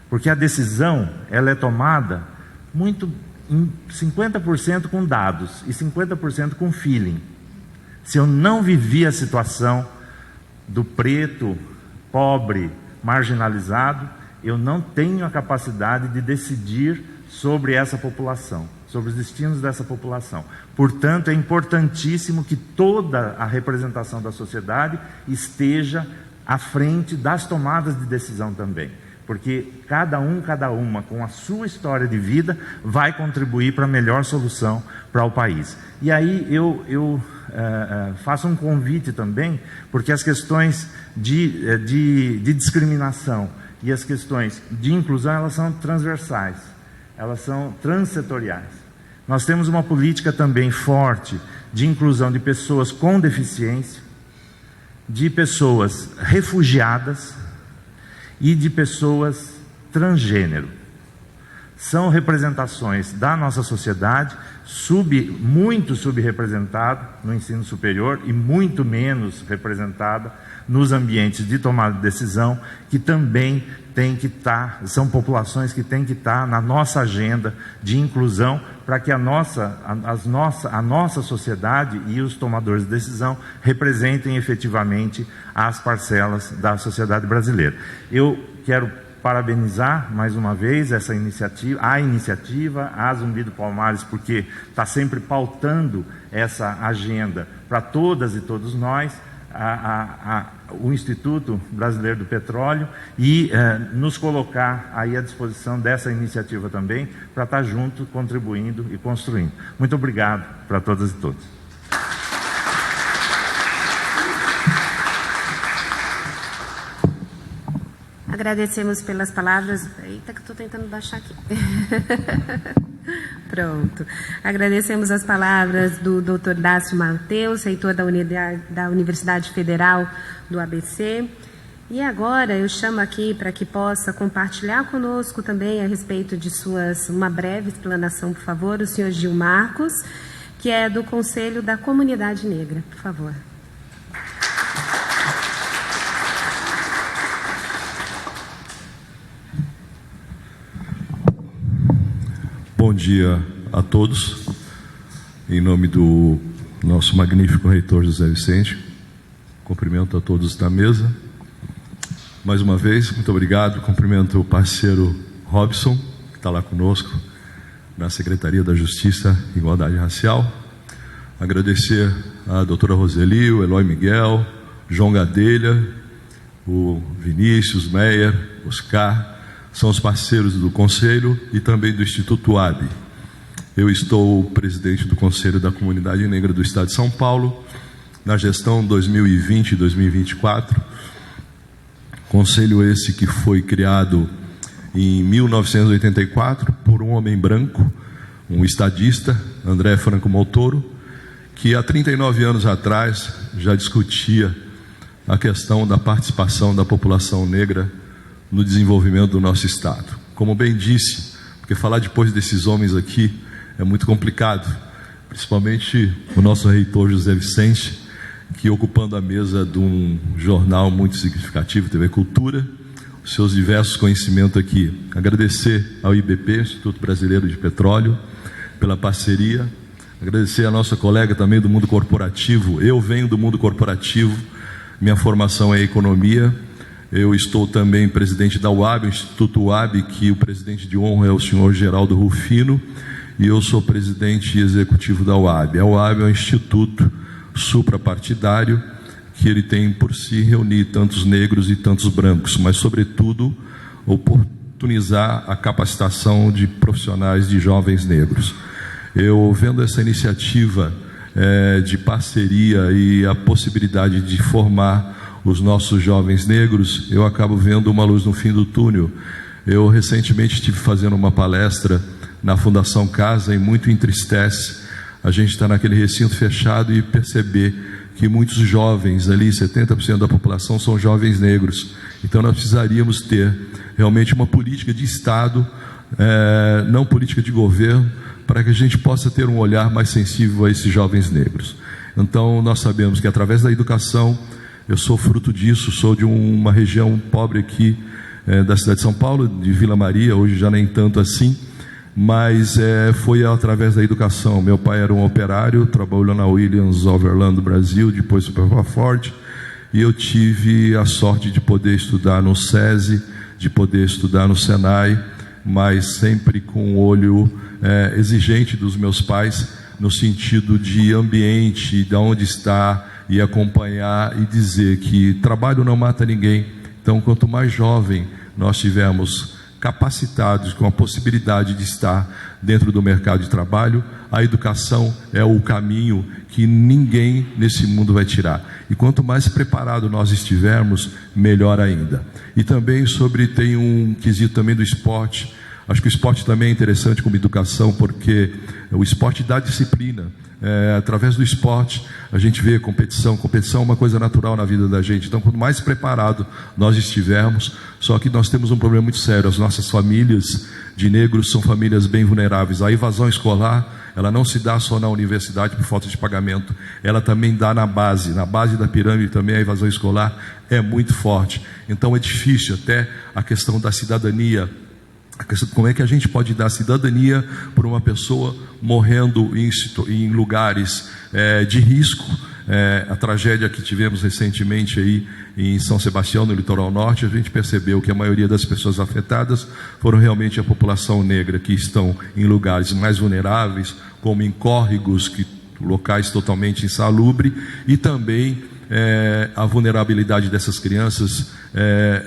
porque a decisão ela é tomada muito em 50% com dados e 50% com feeling. Se eu não vivi a situação do preto, pobre, marginalizado, eu não tenho a capacidade de decidir sobre essa população, sobre os destinos dessa população. Portanto, é importantíssimo que toda a representação da sociedade esteja à frente das tomadas de decisão também, porque cada uma, com a sua história de vida, vai contribuir para a melhor solução para o país. E aí eu faço um convite também, porque as questões de discriminação e as questões de inclusão, elas são transversais, elas são transsetoriais. Nós temos uma política também forte de inclusão de pessoas com deficiência, de pessoas refugiadas e de pessoas transgênero. São representações da nossa sociedade, muito subrepresentada no ensino superior e muito menos representada nos ambientes de tomada de decisão, que também tem que são populações que têm que estar na nossa agenda de inclusão, para que a nossa sociedade e os tomadores de decisão representem efetivamente as parcelas da sociedade brasileira. Eu quero parabenizar mais uma vez essa iniciativa, a Zumbi dos Palmares, porque está sempre pautando essa agenda para todas e todos nós, o Instituto Brasileiro do Petróleo, e nos colocar aí à disposição dessa iniciativa também, para estar junto, contribuindo e construindo. Muito obrigado para todas e todos. Agradecemos pelas palavras. Eita, que estou tentando baixar aqui. Pronto. Agradecemos as palavras do Dr. Dácio Mateus, reitor da Universidade Federal do ABC. E agora eu chamo aqui para que possa compartilhar conosco também a respeito de uma breve explanação, por favor, o senhor Gil Marcos, que é do Conselho da Comunidade Negra. Por favor. Bom dia a todos, em nome do nosso magnífico reitor José Vicente, cumprimento a todos da mesa, mais uma vez, muito obrigado, cumprimento o parceiro Robson, que está lá conosco, na Secretaria da Justiça e Igualdade Racial, agradecer a doutora Roseli, o Eloy Miguel, João Gadelha, o Vinícius Meyer, Oscar, são os parceiros do Conselho e também do Instituto AB. Eu estou presidente do Conselho da Comunidade Negra do Estado de São Paulo, na gestão 2020 e 2024. Conselho esse que foi criado em 1984 por um homem branco, um estadista, André Franco Montoro, que há 39 anos atrás já discutia a questão da participação da população negra no desenvolvimento do nosso Estado. Como bem disse, porque falar depois desses homens aqui é muito complicado, principalmente o nosso reitor José Vicente, que ocupando a mesa de um jornal muito significativo, TV Cultura, os seus diversos conhecimentos aqui. Agradecer ao IBP, Instituto Brasileiro de Petróleo, pela parceria, agradecer a nossa colega também do mundo corporativo. Eu venho do mundo corporativo, minha formação é economia. Eu estou também presidente da UAB, o Instituto UAB, que o presidente de honra é o senhor Geraldo Rufino, e eu sou presidente executivo da UAB. A UAB é um instituto suprapartidário, que ele tem por si reunir tantos negros e tantos brancos, mas, sobretudo, oportunizar a capacitação de profissionais, de jovens negros. Eu, vendo essa iniciativa de parceria e a possibilidade de formar os nossos jovens negros, eu acabo vendo uma luz no fim do túnel. Eu recentemente estive fazendo uma palestra na Fundação Casa e muito entristece a gente estar naquele recinto fechado e perceber que muitos jovens, ali 70% da população são jovens negros. Então nós precisaríamos ter realmente uma política de Estado, não política de governo, para que a gente possa ter um olhar mais sensível a esses jovens negros. Então nós sabemos que através da educação, eu sou fruto disso, sou de uma região pobre aqui da cidade de São Paulo, de Vila Maria, hoje já nem tanto assim, mas foi através da educação. Meu pai era um operário, trabalhou na Williams Overland do Brasil, depois foi para Ford, e eu tive a sorte de poder estudar no SESI, de poder estudar no Senai, mas sempre com o olho exigente dos meus pais, no sentido de ambiente, de onde está, e acompanhar e dizer que trabalho não mata ninguém. Então, quanto mais jovem nós tivermos capacitados com a possibilidade de estar dentro do mercado de trabalho, a educação é o caminho que ninguém nesse mundo vai tirar. E quanto mais preparado nós estivermos, melhor ainda. E também tem um quesito também do esporte. Acho que o esporte também é interessante como educação, porque o esporte dá disciplina. Através do esporte a gente vê competição é uma coisa natural na vida da gente. Então, quanto mais preparado nós estivermos, só que nós temos um problema muito sério. As nossas famílias de negros são famílias bem vulneráveis. A evasão escolar, ela não se dá só na universidade por falta de pagamento, ela também dá na base da pirâmide também. A evasão escolar é muito forte. Então é difícil até a questão da cidadania. Como é que a gente pode dar cidadania por uma pessoa morrendo em lugares de risco, a tragédia que tivemos recentemente aí em São Sebastião, no litoral norte, a gente percebeu que a maioria das pessoas afetadas foram realmente a população negra, que estão em lugares mais vulneráveis, como em córregos, locais totalmente insalubres, e também a vulnerabilidade dessas crianças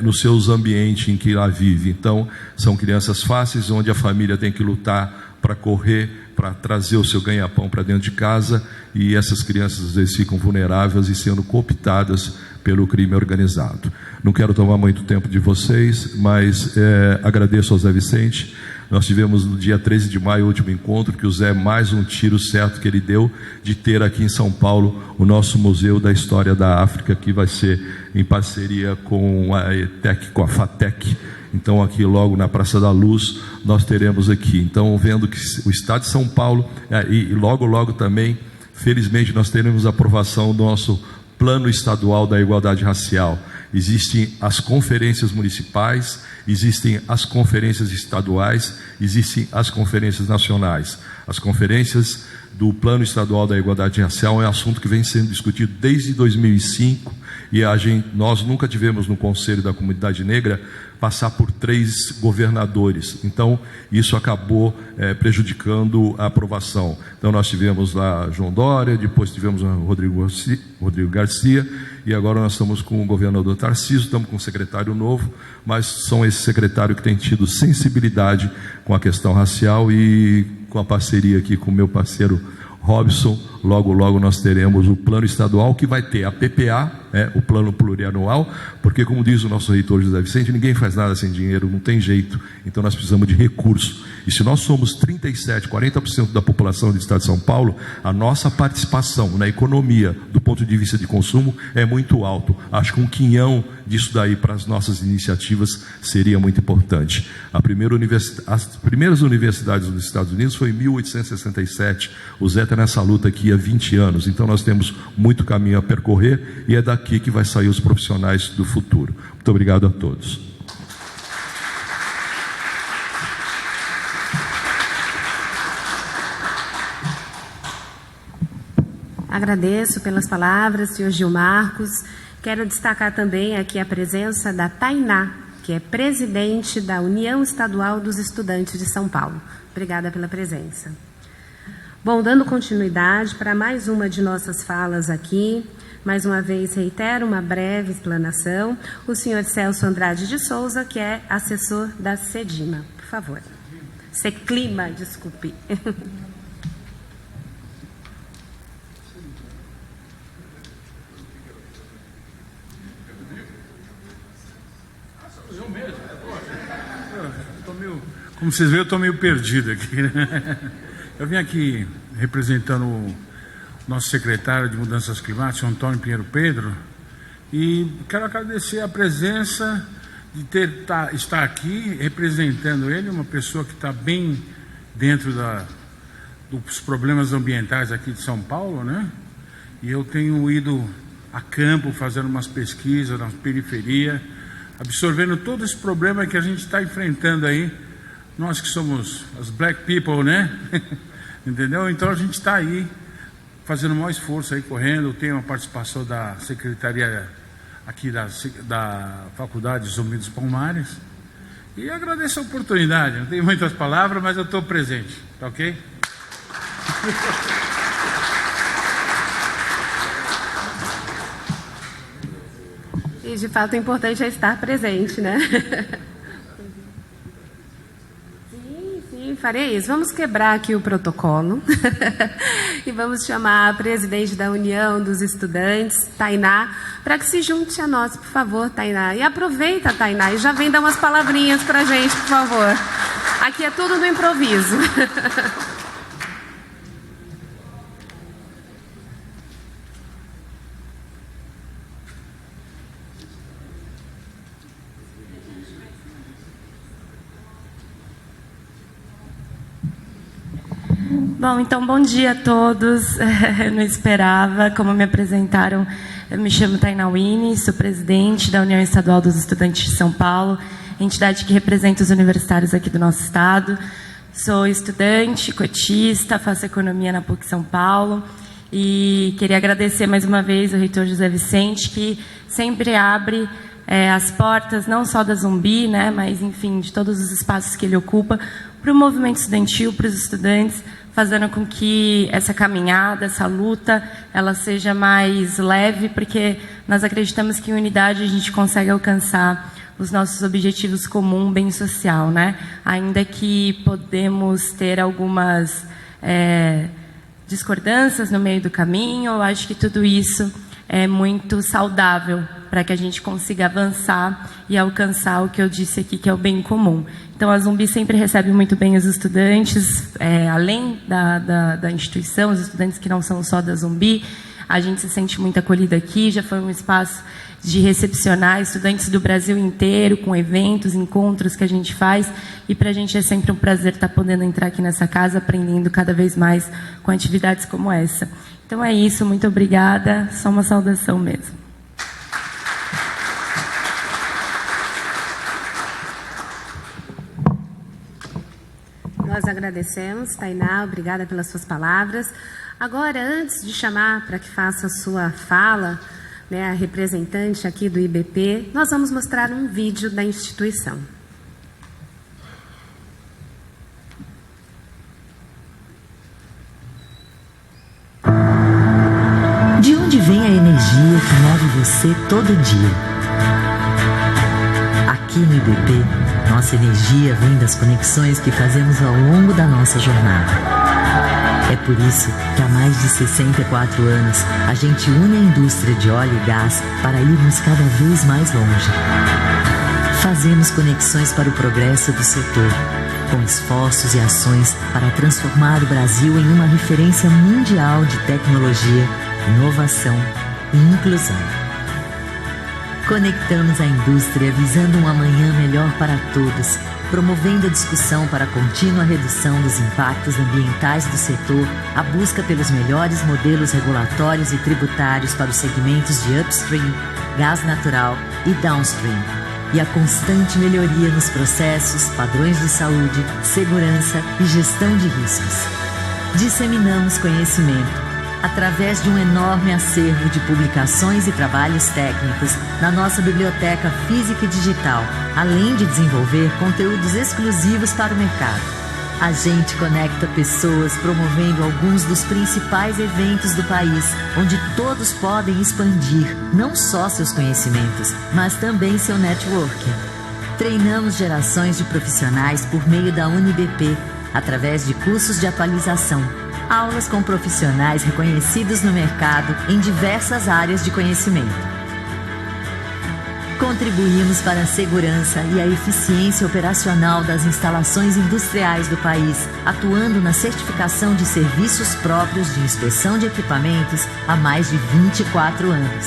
nos seus ambientes em que lá vive. Então, são crianças fáceis, onde a família tem que lutar para correr, para trazer o seu ganha-pão para dentro de casa, e essas crianças às vezes ficam vulneráveis e sendo cooptadas pelo crime organizado. Não quero tomar muito tempo de vocês, mas agradeço ao Zé Vicente. Nós tivemos no dia 13 de maio o último encontro, que o Zé, mais um tiro certo que ele deu de ter aqui em São Paulo o nosso Museu da História da África, que vai ser em parceria com a ETEC, com a FATEC. Então, aqui logo na Praça da Luz, nós teremos aqui. Então, vendo que o Estado de São Paulo, e logo também, felizmente, nós teremos a aprovação do nosso Plano Estadual da Igualdade Racial. Existem as conferências municipais, existem as conferências estaduais, existem as conferências nacionais. As conferências do Plano Estadual da Igualdade Racial é um assunto que vem sendo discutido desde 2005, e nós nunca tivemos no Conselho da Comunidade Negra passar por 3 governadores. Então, isso acabou prejudicando a aprovação. Então, nós tivemos lá João Dória, depois tivemos o Rodrigo Garcia, e agora nós estamos com o governador Tarcísio, estamos com um secretário novo, mas são esse secretário que tem tido sensibilidade com a questão racial, e com a parceria aqui com o meu parceiro Robson, logo nós teremos o plano estadual, que vai ter a PPA, o plano plurianual, porque, como diz o nosso reitor José Vicente, ninguém faz nada sem dinheiro, não tem jeito, então nós precisamos de recursos. E se nós somos 40% da população do estado de São Paulo, a nossa participação na economia, do ponto de vista de consumo, é muito alto. Acho que um quinhão disso daí para as nossas iniciativas seria muito importante. As primeiras universidades dos Estados Unidos foi em 1867, o Zé está nessa luta aqui há 20 anos, então nós temos muito caminho a percorrer, e é daqui que vai sair os profissionais do futuro. Muito obrigado a todos. Agradeço pelas palavras, senhor Gil Marcos. Quero destacar também aqui a presença da Tainá, que é presidente da União Estadual dos Estudantes de São Paulo. Obrigada pela presença. Bom, dando continuidade para mais uma de nossas falas aqui, mais uma vez reitero uma breve explanação, o senhor Celso Andrade de Souza, que é assessor da CEDIMA. Por favor. CECLIMA, desculpe. Como vocês veem, eu estou meio perdido aqui, né? Eu vim aqui representando o nosso secretário de Mudanças Climáticas, Antônio Pinheiro Pedro, e quero agradecer a presença de estar aqui representando ele, uma pessoa que está bem dentro dos problemas ambientais aqui de São Paulo, né? E eu tenho ido a campo fazendo umas pesquisas na periferia, absorvendo todo esse problema que a gente está enfrentando aí. Nós que somos as black people, né? Entendeu? Então a gente está aí fazendo o maior esforço aí, correndo. Tem uma participação da secretaria aqui da Faculdade Zumbi dos Palmares. E agradeço a oportunidade. Não tenho muitas palavras, mas eu estou presente. Tá ok? E de fato o importante é estar presente, né? Farei isso. Vamos quebrar aqui o protocolo e vamos chamar a presidente da União dos Estudantes, Tainá, para que se junte a nós, por favor, Tainá. E aproveita, Tainá, e já vem dar umas palavrinhas para a gente, por favor. Aqui é tudo no improviso. Bom, então, bom dia a todos. Eu não esperava, como me apresentaram, eu me chamo Tainá Winnie, sou presidente da União Estadual dos Estudantes de São Paulo, entidade que representa os universitários aqui do nosso estado. Sou estudante, cotista, faço economia na PUC São Paulo E queria agradecer mais uma vez ao reitor José Vicente, que sempre abre as portas, não só da Zumbi, né, mas, enfim, de todos os espaços que ele ocupa, para o movimento estudantil, para os estudantes, fazendo com que essa caminhada, essa luta, ela seja mais leve, porque nós acreditamos que em unidade a gente consegue alcançar os nossos objetivos comuns, bem social, né? Ainda que podemos ter algumas discordâncias no meio do caminho, eu acho que tudo isso é muito saudável para que a gente consiga avançar e alcançar o que eu disse aqui, que é o bem comum. Então, a Zumbi sempre recebe muito bem os estudantes, além da instituição, os estudantes que não são só da Zumbi, a gente se sente muito acolhido aqui, já foi um espaço de recepcionar estudantes do Brasil inteiro, com eventos, encontros que a gente faz, e para a gente é sempre um prazer estar podendo entrar aqui nessa casa, aprendendo cada vez mais com atividades como essa. Então é isso, muito obrigada, só uma saudação mesmo. Nós agradecemos, Tainá, obrigada pelas suas palavras. Agora, antes de chamar para que faça a sua fala, né, a representante aqui do IBP, nós vamos mostrar um vídeo da instituição. De onde vem a energia que move você todo dia? Aqui no IBP, nossa energia vem das conexões que fazemos ao longo da nossa jornada. É por isso que há mais de 64 anos a gente une a indústria de óleo e gás para irmos cada vez mais longe. Fazemos conexões para o progresso do setor, com esforços e ações para transformar o Brasil em uma referência mundial de tecnologia, inovação e inclusão. Conectamos a indústria visando um amanhã melhor para todos, promovendo a discussão para a contínua redução dos impactos ambientais do setor, a busca pelos melhores modelos regulatórios e tributários para os segmentos de upstream, gás natural e downstream, e a constante melhoria nos processos, padrões de saúde, segurança e gestão de riscos. Disseminamos conhecimento através de um enorme acervo de publicações e trabalhos técnicos na nossa biblioteca física e digital, além de desenvolver conteúdos exclusivos para o mercado. A gente conecta pessoas promovendo alguns dos principais eventos do país, onde todos podem expandir não só seus conhecimentos, mas também seu networking. Treinamos gerações de profissionais por meio da UniBP, através de cursos de atualização, aulas com profissionais reconhecidos no mercado em diversas áreas de conhecimento. Contribuímos para a segurança e a eficiência operacional das instalações industriais do país, atuando na certificação de serviços próprios de inspeção de equipamentos há mais de 24 anos.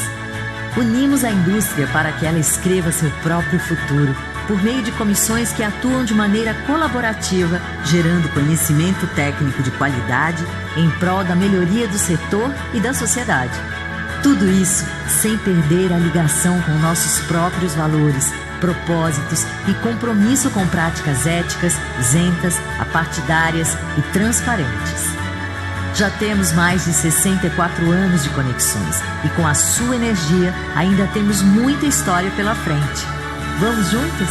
Unimos a indústria para que ela escreva seu próprio futuro, por meio de comissões que atuam de maneira colaborativa, gerando conhecimento técnico de qualidade em prol da melhoria do setor e da sociedade. Tudo isso sem perder a ligação com nossos próprios valores, propósitos e compromisso com práticas éticas, isentas, apartidárias e transparentes. Já temos mais de 64 anos de conexões e com a sua energia ainda temos muita história pela frente. Vamos juntos?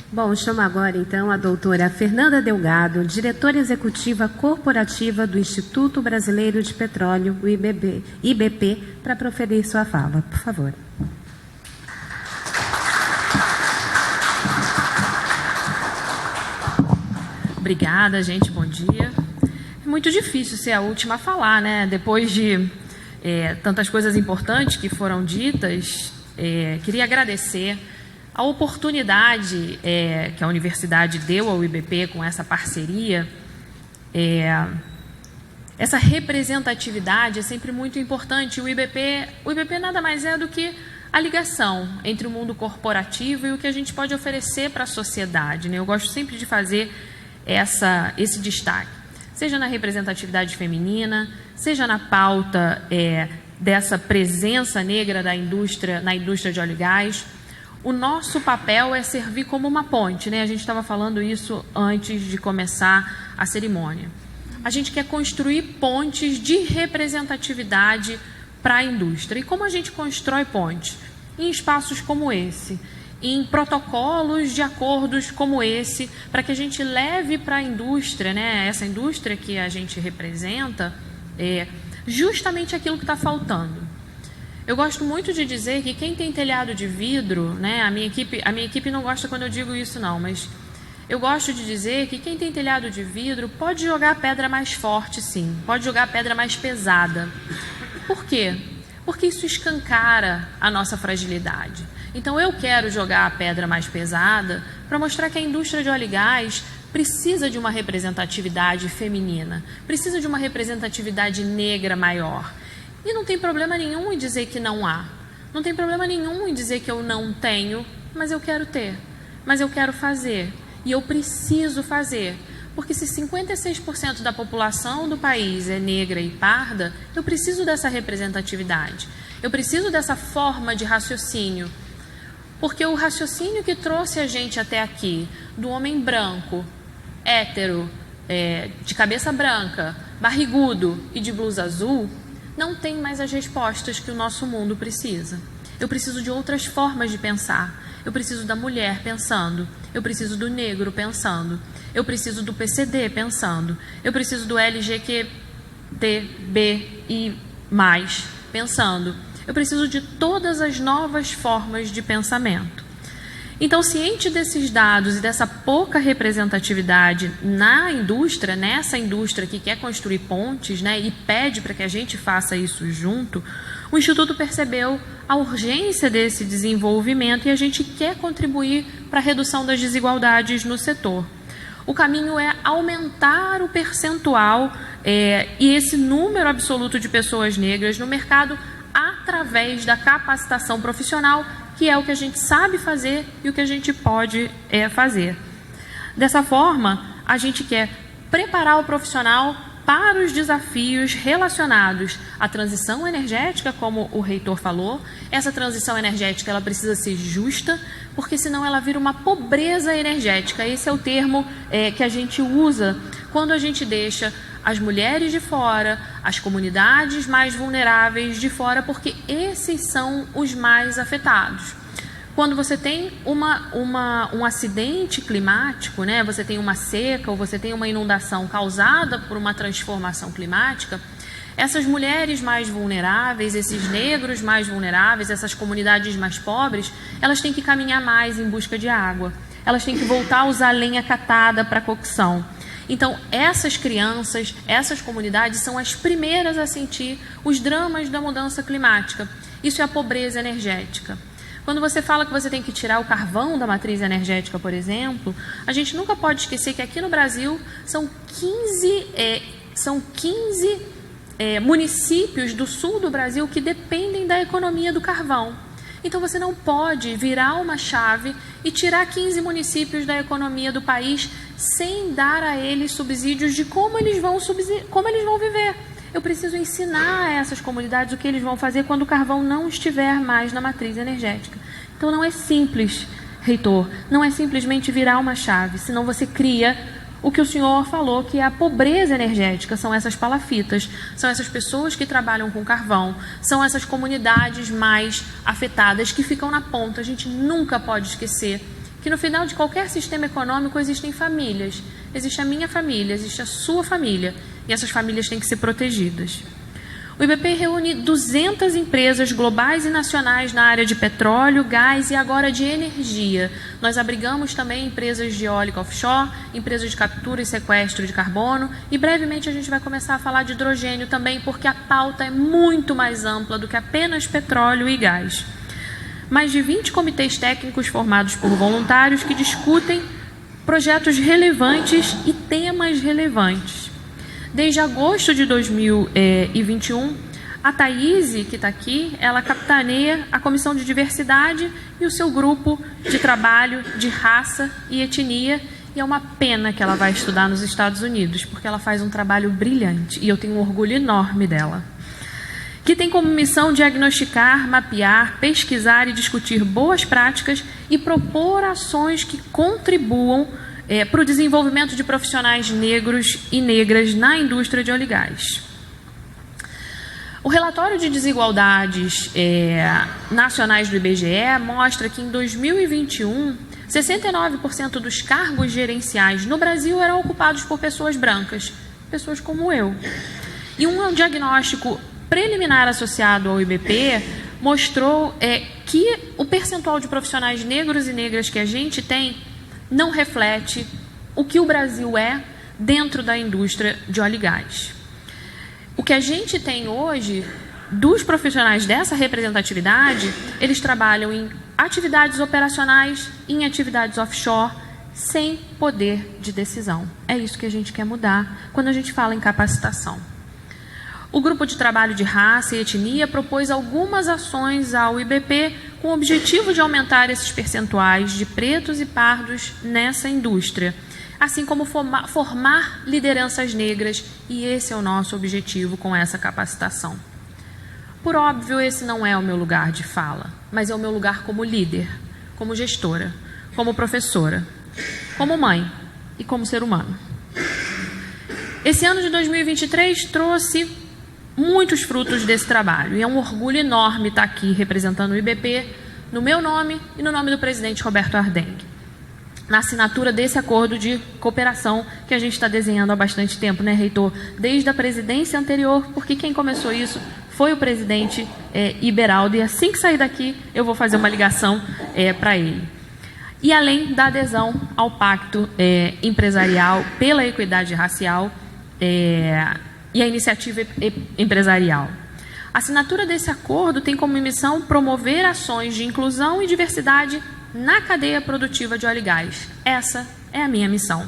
Bom, chamo agora então a doutora Fernanda Delgado, diretora executiva corporativa do Instituto Brasileiro de Petróleo, o IBP, para proferir sua fala. Por favor. Obrigada, gente. Bom dia. É muito difícil ser a última a falar, né? Depois de tantas coisas importantes que foram ditas, queria agradecer a oportunidade que a universidade deu ao IBP com essa parceria. Essa representatividade é sempre muito importante. O IBP nada mais é do que a ligação entre o mundo corporativo e o que a gente pode oferecer para a sociedade, né? Eu gosto sempre de fazer esse destaque, seja na representatividade feminina, seja na pauta dessa presença negra da indústria, na indústria de óleo e gás. O nosso papel é servir como uma ponte, né? A gente estava falando isso antes de começar a cerimônia. A gente quer construir pontes de representatividade para a indústria. E como a gente constrói pontes? Em espaços como esse, em protocolos de acordos como esse, para que a gente leve para a indústria, né, essa indústria que a gente representa, justamente aquilo que está faltando. Eu gosto muito de dizer que quem tem telhado de vidro, né, a minha equipe não gosta quando eu digo isso não, mas eu gosto de dizer que quem tem telhado de vidro pode jogar a pedra mais forte, sim, pode jogar a pedra mais pesada. Por quê? Porque isso escancara a nossa fragilidade. Então eu quero jogar a pedra mais pesada para mostrar que a indústria de óleo e gás precisa de uma representatividade feminina, precisa de uma representatividade negra maior. E não tem problema nenhum em dizer que não há. Não tem problema nenhum em dizer que eu não tenho, mas eu quero ter. Mas eu quero fazer. E eu preciso fazer. Porque se 56% da população do país é negra e parda, eu preciso dessa representatividade. Eu preciso dessa forma de raciocínio. Porque o raciocínio que trouxe a gente até aqui, do homem branco, hétero, de cabeça branca, barrigudo e de blusa azul, não tem mais as respostas que o nosso mundo precisa. Eu preciso de outras formas de pensar. Eu preciso da mulher pensando. Eu preciso do negro pensando. Eu preciso do PCD pensando. Eu preciso do LGBTI+, pensando. Eu preciso de todas as novas formas de pensamento. Então, ciente desses dados e dessa pouca representatividade na indústria, nessa indústria que quer construir pontes, né, e pede para que a gente faça isso junto, o Instituto percebeu a urgência desse desenvolvimento e a gente quer contribuir para a redução das desigualdades no setor. O caminho é aumentar o percentual e esse número absoluto de pessoas negras no mercado através da capacitação profissional, que é o que a gente sabe fazer e o que a gente pode fazer. Dessa forma, a gente quer preparar o profissional para os desafios relacionados à transição energética, como o reitor falou. Essa transição energética ela precisa ser justa, porque senão ela vira uma pobreza energética. Esse é o termo que a gente usa quando a gente deixa as mulheres de fora, as comunidades mais vulneráveis de fora, porque esses são os mais afetados. Quando você tem um acidente climático, né, você tem uma seca ou você tem uma inundação causada por uma transformação climática, essas mulheres mais vulneráveis, esses negros mais vulneráveis, essas comunidades mais pobres, elas têm que caminhar mais em busca de água. Elas têm que voltar a usar lenha catada para cocção. Então, essas crianças, essas comunidades são as primeiras a sentir os dramas da mudança climática. Isso é a pobreza energética. Quando você fala que você tem que tirar o carvão da matriz energética, por exemplo, a gente nunca pode esquecer que aqui no Brasil são 15 municípios do sul do Brasil que dependem da economia do carvão. Então você não pode virar uma chave e tirar 15 municípios da economia do país sem dar a eles subsídios de como eles vão viver. Eu preciso ensinar a essas comunidades o que eles vão fazer quando o carvão não estiver mais na matriz energética. Então não é simples, reitor, não é simplesmente virar uma chave, senão você cria o que o senhor falou, que é a pobreza energética. São essas palafitas, são essas pessoas que trabalham com carvão, são essas comunidades mais afetadas que ficam na ponta. A gente nunca pode esquecer que no final de qualquer sistema econômico existem famílias. Existe a minha família, existe a sua família, e essas famílias têm que ser protegidas. O IBP reúne 200 empresas globais e nacionais na área de petróleo, gás e agora de energia. Nós abrigamos também empresas de eólica offshore, empresas de captura e sequestro de carbono, e brevemente a gente vai começar a falar de hidrogênio também, porque a pauta é muito mais ampla do que apenas petróleo e gás. Mais de 20 comitês técnicos formados por voluntários que discutem projetos relevantes e temas relevantes. Desde agosto de 2021, a Thaís, que está aqui, ela capitaneia a Comissão de Diversidade e o seu grupo de trabalho de raça e etnia, e é uma pena que ela vai estudar nos Estados Unidos, porque ela faz um trabalho brilhante, e eu tenho um orgulho enorme dela. que tem como missão diagnosticar, mapear, pesquisar e discutir boas práticas e propor ações que contribuam para o desenvolvimento de profissionais negros e negras na indústria de óleo e gás. O relatório de desigualdades nacionais do IBGE mostra que em 2021, 69% dos cargos gerenciais no Brasil eram ocupados por pessoas brancas, pessoas como eu. E um diagnóstico preliminar associado ao IBP mostrou que o percentual de profissionais negros e negras que a gente tem não reflete o que o Brasil é dentro da indústria de óleo e gás. O que a gente tem hoje, dos profissionais dessa representatividade, eles trabalham em atividades operacionais, em atividades offshore, sem poder de decisão. É isso que a gente quer mudar quando a gente fala em capacitação. O Grupo de Trabalho de Raça e Etnia propôs algumas ações ao IBP com o objetivo de aumentar esses percentuais de pretos e pardos nessa indústria, assim como formar lideranças negras, e esse é o nosso objetivo com essa capacitação. Por óbvio, esse não é o meu lugar de fala, mas é o meu lugar como líder, como gestora, como professora, como mãe e como ser humano. Esse ano de 2023 trouxe muitos frutos desse trabalho, e é um orgulho enorme estar aqui representando o IBP, no meu nome e no nome do presidente Roberto Ardenghy, na assinatura desse acordo de cooperação que a gente está desenhando há bastante tempo, né, reitor? Desde a presidência anterior, porque quem começou isso foi o presidente Iberaldo, e assim que sair daqui eu vou fazer uma ligação para ele. E além da adesão ao Pacto Empresarial pela Equidade Racial e a iniciativa empresarial. A assinatura desse acordo tem como missão promover ações de inclusão e diversidade na cadeia produtiva de óleo e gás. Essa é a minha missão.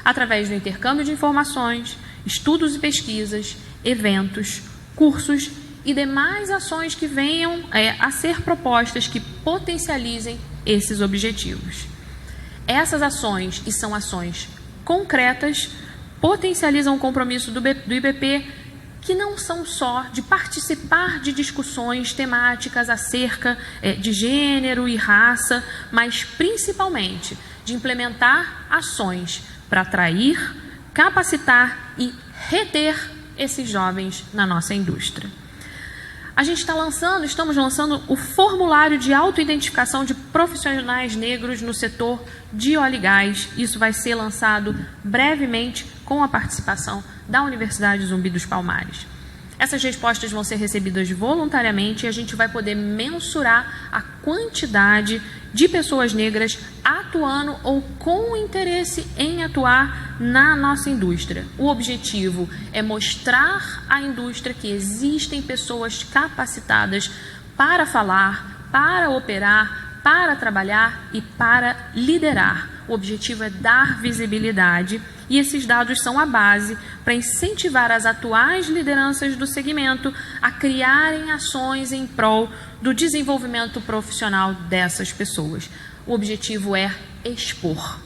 Através do intercâmbio de informações, estudos e pesquisas, eventos, cursos e demais ações que venham a ser propostas que potencializem esses objetivos. Essas ações, e são ações concretas, potencializam o compromisso do IBP, que não são só de participar de discussões temáticas acerca de gênero e raça, mas principalmente de implementar ações para atrair, capacitar e reter esses jovens na nossa indústria. A gente estamos lançando o formulário de autoidentificação de profissionais negros no setor de óleo e gás. Isso vai ser lançado brevemente com a participação da Universidade Zumbi dos Palmares. Essas respostas vão ser recebidas voluntariamente e a gente vai poder mensurar a quantidade de pessoas negras atuando ou com interesse em atuar na nossa indústria. O objetivo é mostrar à indústria que existem pessoas capacitadas para falar, para operar, para trabalhar e para liderar. O objetivo é dar visibilidade, e esses dados são a base para incentivar as atuais lideranças do segmento a criarem ações em prol do desenvolvimento profissional dessas pessoas. O objetivo é expor.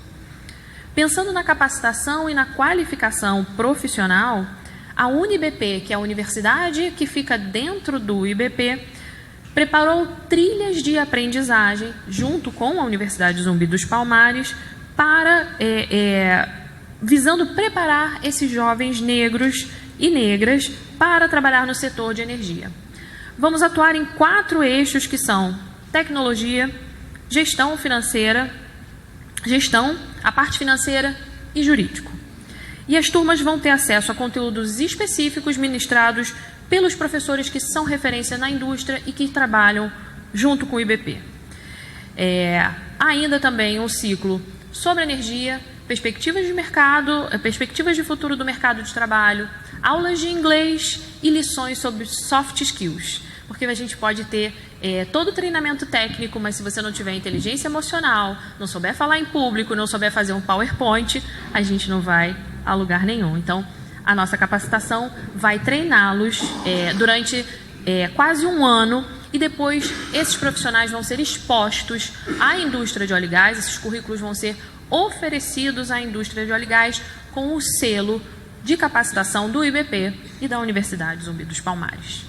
Pensando na capacitação e na qualificação profissional, a UniBP, que é a universidade que fica dentro do IBP, preparou trilhas de aprendizagem, junto com a Universidade Zumbi dos Palmares, para visando preparar esses jovens negros e negras para trabalhar no setor de energia. Vamos atuar em 4 eixos que são tecnologia, gestão financeira, a parte financeira e jurídico. E as turmas vão ter acesso a conteúdos específicos ministrados pelos professores que são referência na indústria e que trabalham junto com o IBP. Ainda também um ciclo sobre energia, perspectivas de mercado, perspectivas de futuro do mercado de trabalho, aulas de inglês e lições sobre soft skills, porque a gente pode ter todo o treinamento técnico, mas se você não tiver inteligência emocional, não souber falar em público, não souber fazer um PowerPoint, a gente não vai a lugar nenhum. Então, a nossa capacitação vai treiná-los durante quase um ano, e depois esses profissionais vão ser expostos à indústria de óleo e gás. Esses currículos vão ser oferecidos à indústria de óleo e gás com o selo de capacitação do IBP e da Universidade Zumbi dos Palmares.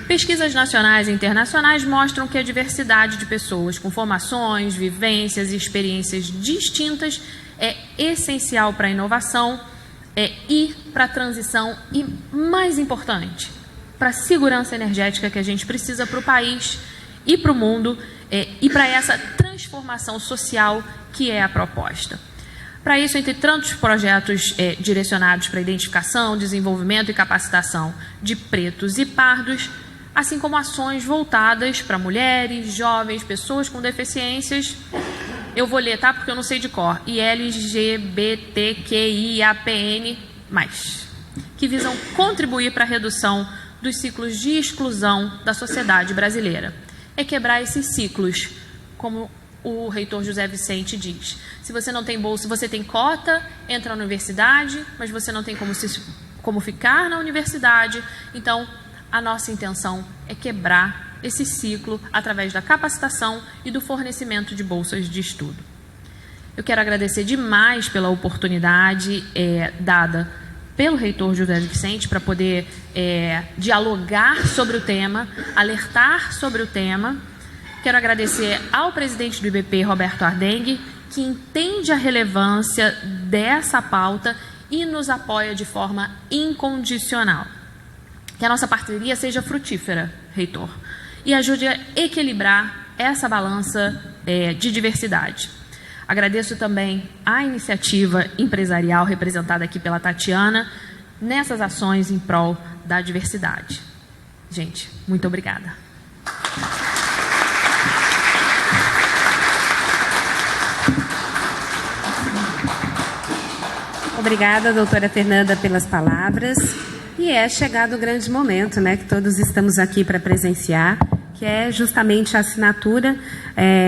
Pesquisas nacionais e internacionais mostram que a diversidade de pessoas com formações, vivências e experiências distintas é essencial para a inovação e para a transição e, mais importante, para a segurança energética que a gente precisa para o país e para o mundo e para essa transformação social que é a proposta. Para isso, entre tantos projetos direcionados para a identificação, desenvolvimento e capacitação de pretos e pardos, assim como ações voltadas para mulheres, jovens, pessoas com deficiências, eu vou ler, tá? Porque eu não sei de cor, e LGBTQIAPN+, que visam contribuir para a redução dos ciclos de exclusão da sociedade brasileira. É quebrar esses ciclos, como o reitor José Vicente diz. Se você não tem bolsa, você tem cota, entra na universidade, mas você não tem como ficar na universidade. Então, a nossa intenção é quebrar esse ciclo através da capacitação e do fornecimento de bolsas de estudo. Eu quero agradecer demais pela oportunidade dada pelo reitor José Vicente para poder dialogar sobre o tema, alertar sobre o tema. Quero agradecer ao presidente do IBP, Roberto Ardengue, que entende a relevância dessa pauta e nos apoia de forma incondicional. Que a nossa parceria seja frutífera, reitor, e ajude a equilibrar essa balança de diversidade. Agradeço também a iniciativa empresarial representada aqui pela Tatiana nessas ações em prol da diversidade. Gente, muito obrigada. Obrigada, doutora Fernanda, pelas palavras. E é chegado o grande momento, né, que todos estamos aqui para presenciar, que é justamente a assinatura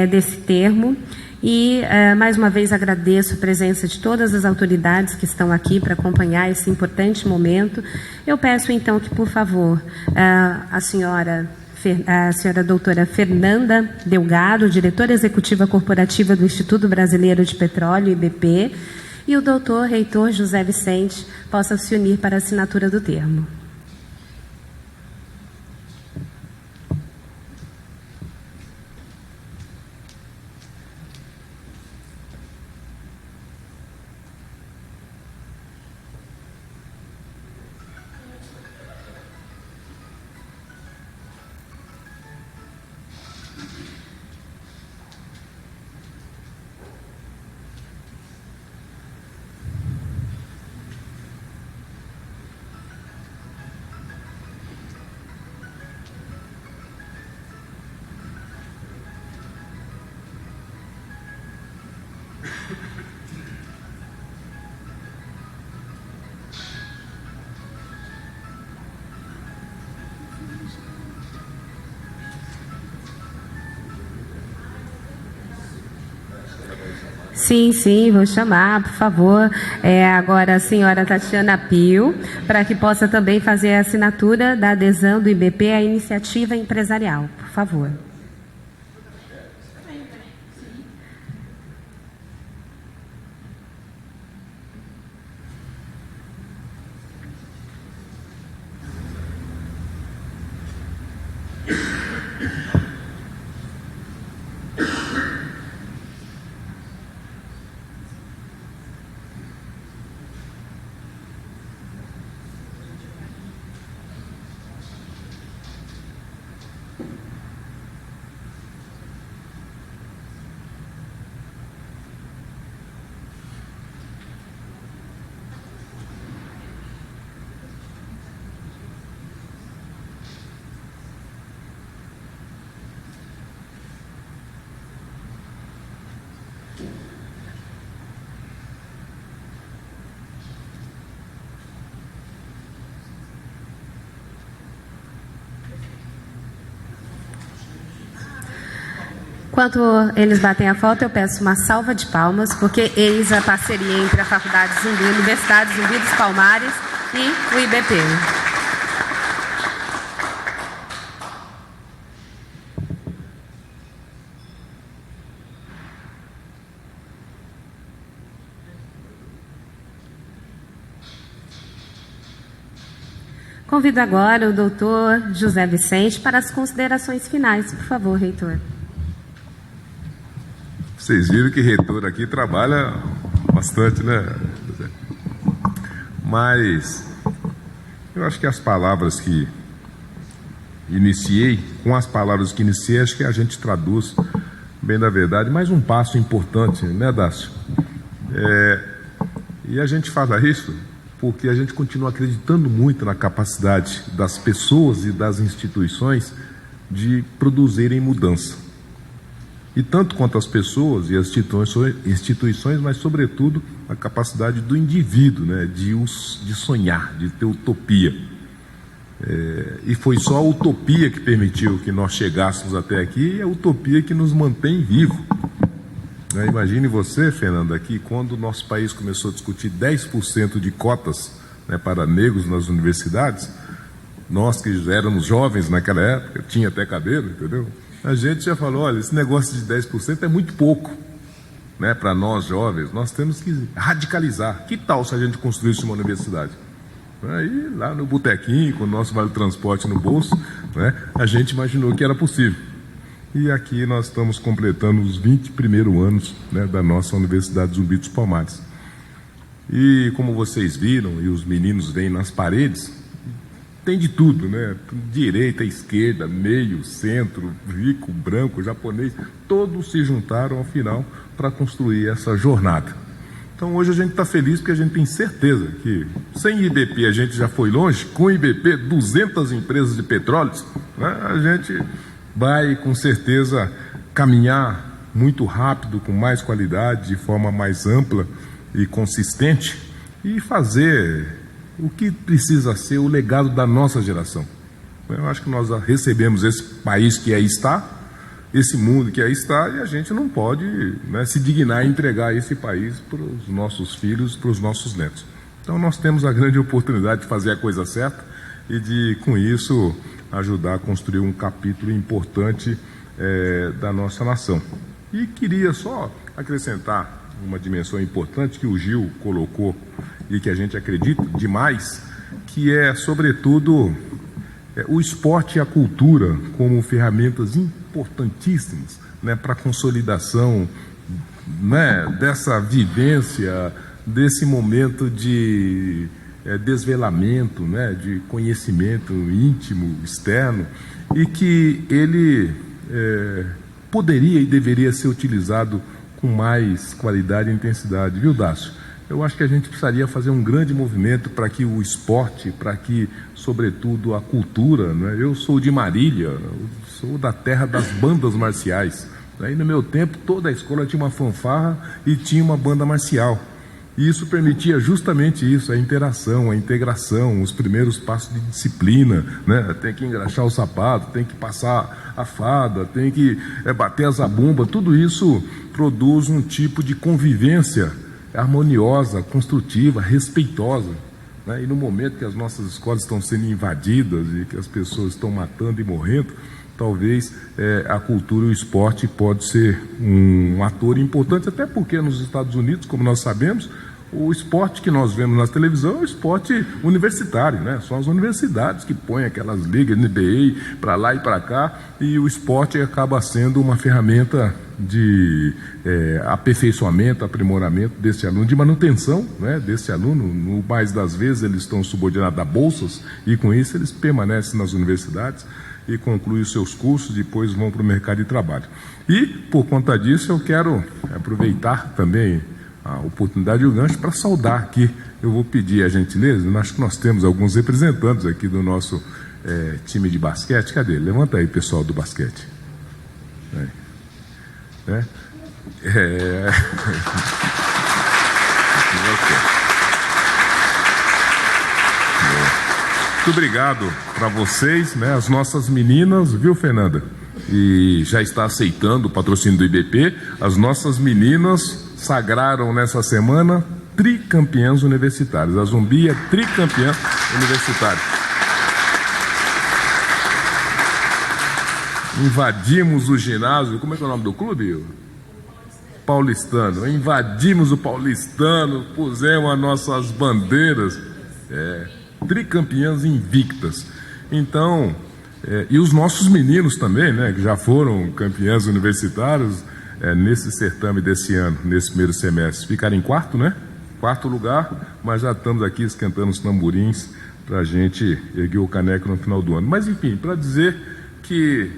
desse termo. E, mais uma vez, agradeço a presença de todas as autoridades que estão aqui para acompanhar esse importante momento. Eu peço, então, que, por favor, a senhora doutora Fernanda Delgado, diretora executiva corporativa do Instituto Brasileiro de Petróleo, IBP, e o doutor reitor José Vicente possam se unir para a assinatura do termo. Sim, vou chamar, por favor, agora a senhora Tatiana Pio, para que possa também fazer a assinatura da adesão do IBP à iniciativa empresarial, por favor. Enquanto eles batem a foto, eu peço uma salva de palmas, porque eis a parceria entre a Faculdade Zumbi, a Universidade Zumbi dos Palmares e o IBP. Convido agora o doutor José Vicente para as considerações finais. Por favor, reitor. Vocês viram que reitor aqui trabalha bastante, né? Mas eu acho que as palavras que iniciei, acho que a gente traduz bem da verdade. Mais um passo importante, né, Dácio? E a gente faz isso porque a gente continua acreditando muito na capacidade das pessoas e das instituições de produzirem mudança. E tanto quanto as pessoas e as instituições, mas sobretudo a capacidade do indivíduo, né, de sonhar, de ter utopia. E foi só a utopia que permitiu que nós chegássemos até aqui, e a utopia que nos mantém vivos. Imagine você, Fernanda, que quando o nosso país começou a discutir 10% de cotas, né, para negros nas universidades, nós que éramos jovens naquela época, tinha até cabelo, entendeu? A gente já falou, olha, esse negócio de 10% é muito pouco, né, para nós jovens, nós temos que radicalizar. Que tal se a gente construísse uma universidade? Aí, lá no botequinho, com o nosso vale transporte no bolso, né, a gente imaginou que era possível. E aqui nós estamos completando os 21º anos, né, da nossa Universidade Zumbi dos Palmares. E como vocês viram, e os meninos veem nas paredes, tem de tudo, né? Direita, esquerda, meio, centro, rico, branco, japonês, todos se juntaram ao final para construir essa jornada. Então hoje a gente está feliz porque a gente tem certeza que sem IBP a gente já foi longe, com IBP 200 empresas de petróleos, né, a gente vai com certeza caminhar muito rápido, com mais qualidade, de forma mais ampla e consistente, e fazer o que precisa ser o legado da nossa geração. Eu acho que nós recebemos esse país que aí está, esse mundo que aí está, e a gente não pode, né, se dignar a entregar esse país para os nossos filhos, para os nossos netos. Então nós temos a grande oportunidade de fazer a coisa certa e de, com isso, ajudar a construir um capítulo importante da nossa nação. E queria só acrescentar uma dimensão importante que o Gil colocou e que a gente acredita demais, que é, sobretudo, o esporte e a cultura como ferramentas importantíssimas, né, para a consolidação, né, dessa vivência, desse momento de desvelamento, né, de conhecimento íntimo, externo, e que ele poderia e deveria ser utilizado com mais qualidade e intensidade, viu, Dácio? Eu acho que a gente precisaria fazer um grande movimento para que o esporte, para que, sobretudo, a cultura, né? Eu sou de Marília, sou da terra das bandas marciais. Aí, no meu tempo, toda a escola tinha uma fanfarra e tinha uma banda marcial. E isso permitia justamente isso, a interação, a integração, os primeiros passos de disciplina, né? Tem que engraxar o sapato, tem que passar a fada, tem que bater a zabumba. Tudo isso produz um tipo de convivência harmoniosa, construtiva, respeitosa, né? E no momento que as nossas escolas estão sendo invadidas e que as pessoas estão matando e morrendo, talvez a cultura e o esporte pode ser um ator importante, até porque nos Estados Unidos, como nós sabemos, o esporte que nós vemos na televisão é o esporte universitário, né? São as universidades que põem aquelas ligas NBA para lá e para cá, e o esporte acaba sendo uma ferramenta de aperfeiçoamento, aprimoramento desse aluno, de manutenção, né, desse aluno. No mais das vezes eles estão subordinados a bolsas, e com isso eles permanecem nas universidades e concluem os seus cursos, depois vão para o mercado de trabalho. E, por conta disso, eu quero aproveitar também a oportunidade e o gancho para saudar aqui. Eu vou pedir a gentileza, acho que nós temos alguns representantes aqui do nosso time de basquete. Cadê? Levanta aí, pessoal do basquete. Muito obrigado para vocês, né, as nossas meninas, viu, Fernanda? E já está aceitando o patrocínio do IBP. As nossas meninas sagraram nessa semana tricampeãs universitárias. A Zumbi é tricampeã universitária. Invadimos o ginásio, como é que é o nome do clube? Paulistano. Invadimos o Paulistano, pusemos as nossas bandeiras. tricampeãs invictas. Então, e os nossos meninos também, né, que já foram campeãs universitários nesse certame desse ano, nesse primeiro semestre, ficaram em quarto, né? Quarto lugar, mas já estamos aqui esquentando os tamborins para a gente erguer o caneco no final do ano. Mas, enfim, para dizer que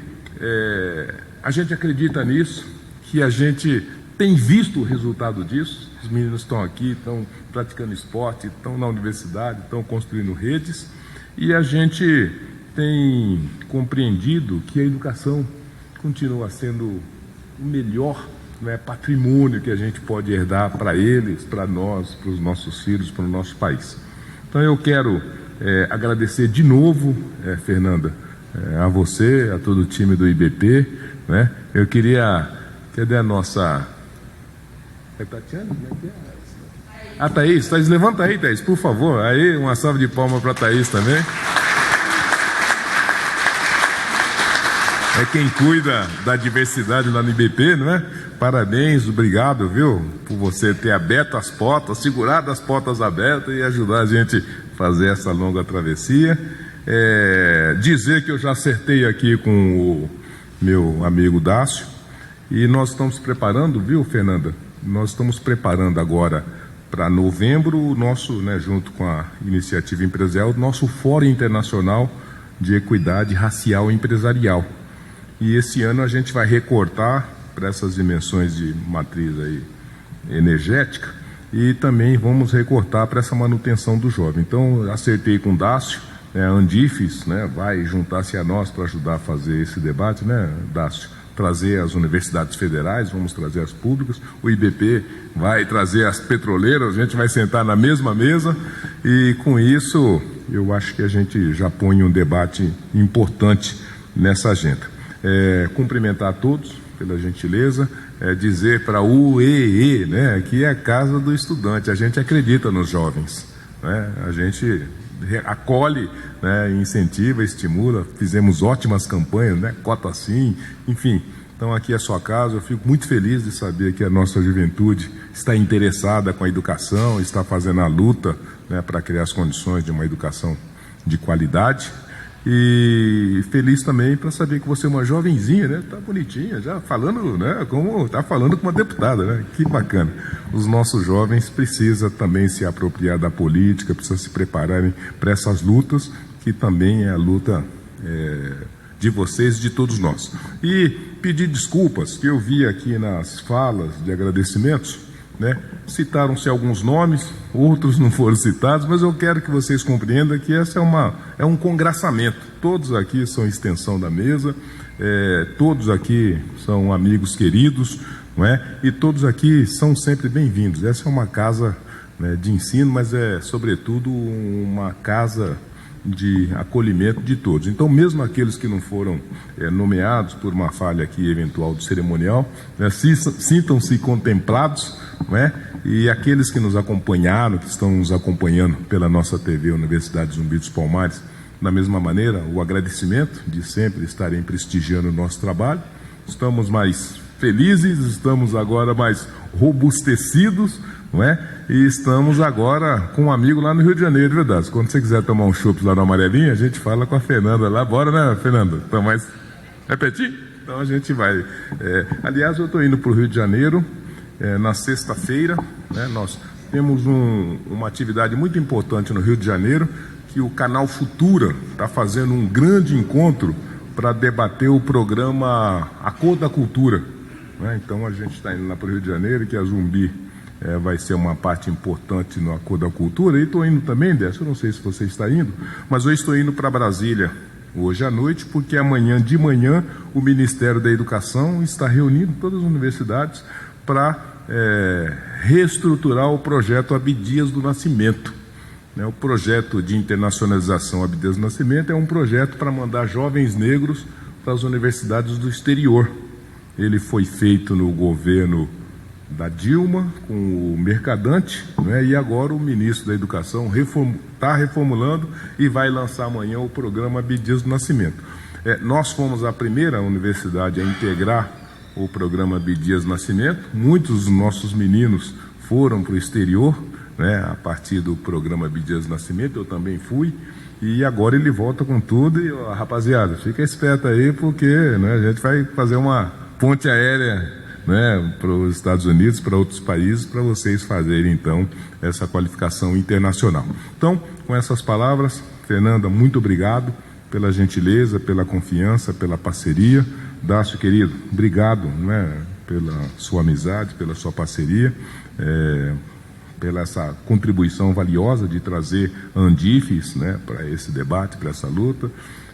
a gente acredita nisso, que a gente tem visto o resultado disso. Os meninos estão aqui, estão praticando esporte, estão na universidade, estão construindo redes, e a gente tem compreendido que a educação continua sendo o melhor, né, patrimônio que a gente pode herdar para eles, para nós, para os nossos filhos, para o nosso país. Então eu quero agradecer de novo, Fernanda, a você, a todo o time do IBP, né? Eu queria... Cadê a nossa... É Tatiana? A Thaís. Thaís, levanta aí, Thaís, por favor. Aí, uma salva de palmas para a Thaís também. É quem cuida da diversidade lá no IBP, não é? Parabéns, obrigado, viu, por você ter aberto as portas, segurado as portas abertas e ajudar a gente a fazer essa longa travessia. Dizer que eu já acertei aqui com o meu amigo Dácio, e nós estamos preparando, viu, Fernanda? Nós estamos preparando agora para novembro o nosso, né, junto com a iniciativa empresarial, o nosso Fórum Internacional de Equidade Racial e Empresarial. E esse ano a gente vai recortar para essas dimensões de matriz aí energética, e também vamos recortar para essa manutenção do jovem. Então, acertei com o Dácio, a Andifes, né, vai juntar-se a nós para ajudar a fazer esse debate, né, Dácio? Trazer as universidades federais, vamos trazer as públicas, o IBP vai trazer as petroleiras, a gente vai sentar na mesma mesa, e com isso eu acho que a gente já põe um debate importante nessa agenda. Cumprimentar a todos pela gentileza, dizer para o UEE, né, que é a casa do estudante, a gente acredita nos jovens, né, a gente acolhe, né, incentiva, estimula, fizemos ótimas campanhas, né, Cota Sim, enfim. Então aqui é a sua casa, eu fico muito feliz de saber que a nossa juventude está interessada com a educação, está fazendo a luta, né, para criar as condições de uma educação de qualidade. E feliz também para saber que você é uma jovenzinha, né? Tá bonitinha, já falando, né? Como tá falando com uma deputada, né? Que bacana. Os nossos jovens precisam também se apropriar da política, precisam se prepararem para essas lutas, que também é a luta de vocês e de todos nós. E pedir desculpas, que eu vi aqui nas falas de agradecimentos, né? Citaram-se alguns nomes, outros não foram citados, mas eu quero que vocês compreendam que essa é um congraçamento. Todos aqui são extensão da mesa, todos aqui são amigos queridos, não é? E todos aqui são sempre bem-vindos. Essa é uma casa, né, de ensino, mas é, sobretudo, uma casa de acolhimento de todos. Então, mesmo aqueles que não foram nomeados por uma falha aqui eventual do cerimonial, né, sintam-se contemplados, não é? E aqueles que nos acompanharam, que estão nos acompanhando pela nossa TV Universidade Zumbi dos Palmares, da mesma maneira, o agradecimento de sempre estarem prestigiando o nosso trabalho. Estamos mais felizes, estamos agora mais robustecidos, não é? E estamos agora com um amigo lá no Rio de Janeiro, verdade? Quando você quiser tomar um chopp lá no Amarelinha, a gente fala com a Fernanda lá. Bora, né, Fernanda? Então, mais... Repetir? Então a gente vai. Aliás, eu estou indo para o Rio de Janeiro na sexta-feira, né? Nós temos uma atividade muito importante no Rio de Janeiro, que o Canal Futura está fazendo um grande encontro para debater o programa A Cor da Cultura, né? Então a gente está indo lá para o Rio de Janeiro, que a Zumbi vai ser uma parte importante no A Cor da Cultura. E estou indo também, Décio, eu não sei se você está indo, mas eu estou indo para Brasília hoje à noite, porque amanhã de manhã o Ministério da Educação está reunindo todas as universidades para reestruturar o projeto Abdias do Nascimento. O projeto de internacionalização Abdias do Nascimento é um projeto para mandar jovens negros para as universidades do exterior. Ele foi feito no governo da Dilma, com o Mercadante, né? E agora o ministro da Educação está reformulando e vai lançar amanhã o programa Abdias do Nascimento. Nós fomos a primeira universidade a integrar o programa Abdias do Nascimento. Muitos dos nossos meninos foram para o exterior, né, a partir do programa Abdias do Nascimento, eu também fui, e agora ele volta com tudo. E, ó, rapaziada, fica esperto aí, porque, né, a gente vai fazer uma ponte aérea, né, para os Estados Unidos, para outros países, para vocês fazerem, então, essa qualificação internacional. Então, com essas palavras, Fernanda, muito obrigado pela gentileza, pela confiança, pela parceria. Dácio, querido, obrigado, né, pela sua amizade, pela sua parceria, pela essa contribuição valiosa de trazer Andifes, né, para esse debate, para essa luta.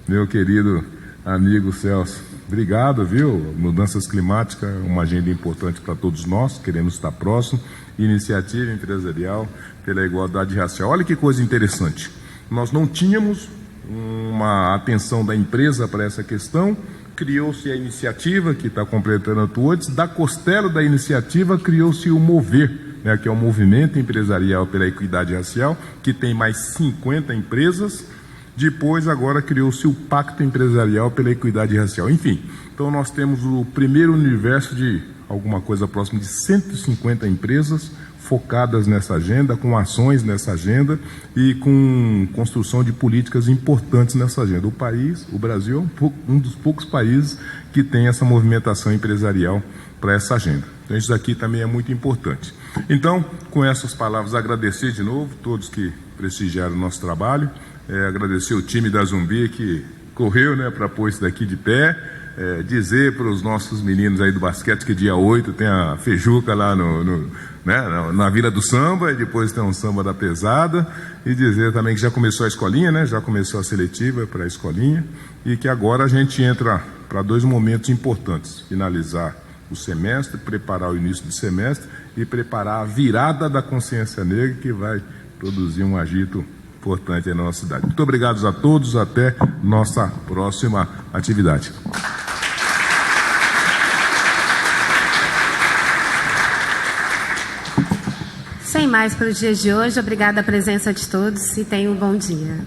Meu querido amigo Celso, obrigado, viu? Mudanças climáticas é uma agenda importante para todos nós, queremos estar próximo. Iniciativa empresarial pela igualdade racial. Olha que coisa interessante. Nós não tínhamos uma atenção da empresa para essa questão, criou-se a iniciativa, que está completando antes, da costela da iniciativa criou-se o Mover, né, que é o Movimento Empresarial pela Equidade Racial, que tem mais 50 empresas. Depois, agora, criou-se o Pacto Empresarial pela Equidade Racial. Enfim, então nós temos o primeiro universo de alguma coisa próxima de 150 empresas focadas nessa agenda, com ações nessa agenda e com construção de políticas importantes nessa agenda. O país, o Brasil, é um dos poucos países que tem essa movimentação empresarial para essa agenda. Então, isso aqui também é muito importante. Então, com essas palavras, agradecer de novo todos que prestigiaram o nosso trabalho, agradecer o time da Zumbi que correu, né, para pôr isso daqui de pé, dizer para os nossos meninos aí do basquete que dia 8 tem a Feijuca lá né, na Vila do Samba, e depois tem um samba da pesada, e dizer também que já começou a escolinha, né, já começou a seletiva para a escolinha, e que agora a gente entra para 2 momentos importantes: finalizar o semestre, preparar o início do semestre e preparar a virada da consciência negra, que vai produzir um agito importante na nossa cidade. Muito obrigado a todos, até nossa próxima atividade. Sem mais para o dia de hoje, obrigada a presença de todos e tenham um bom dia.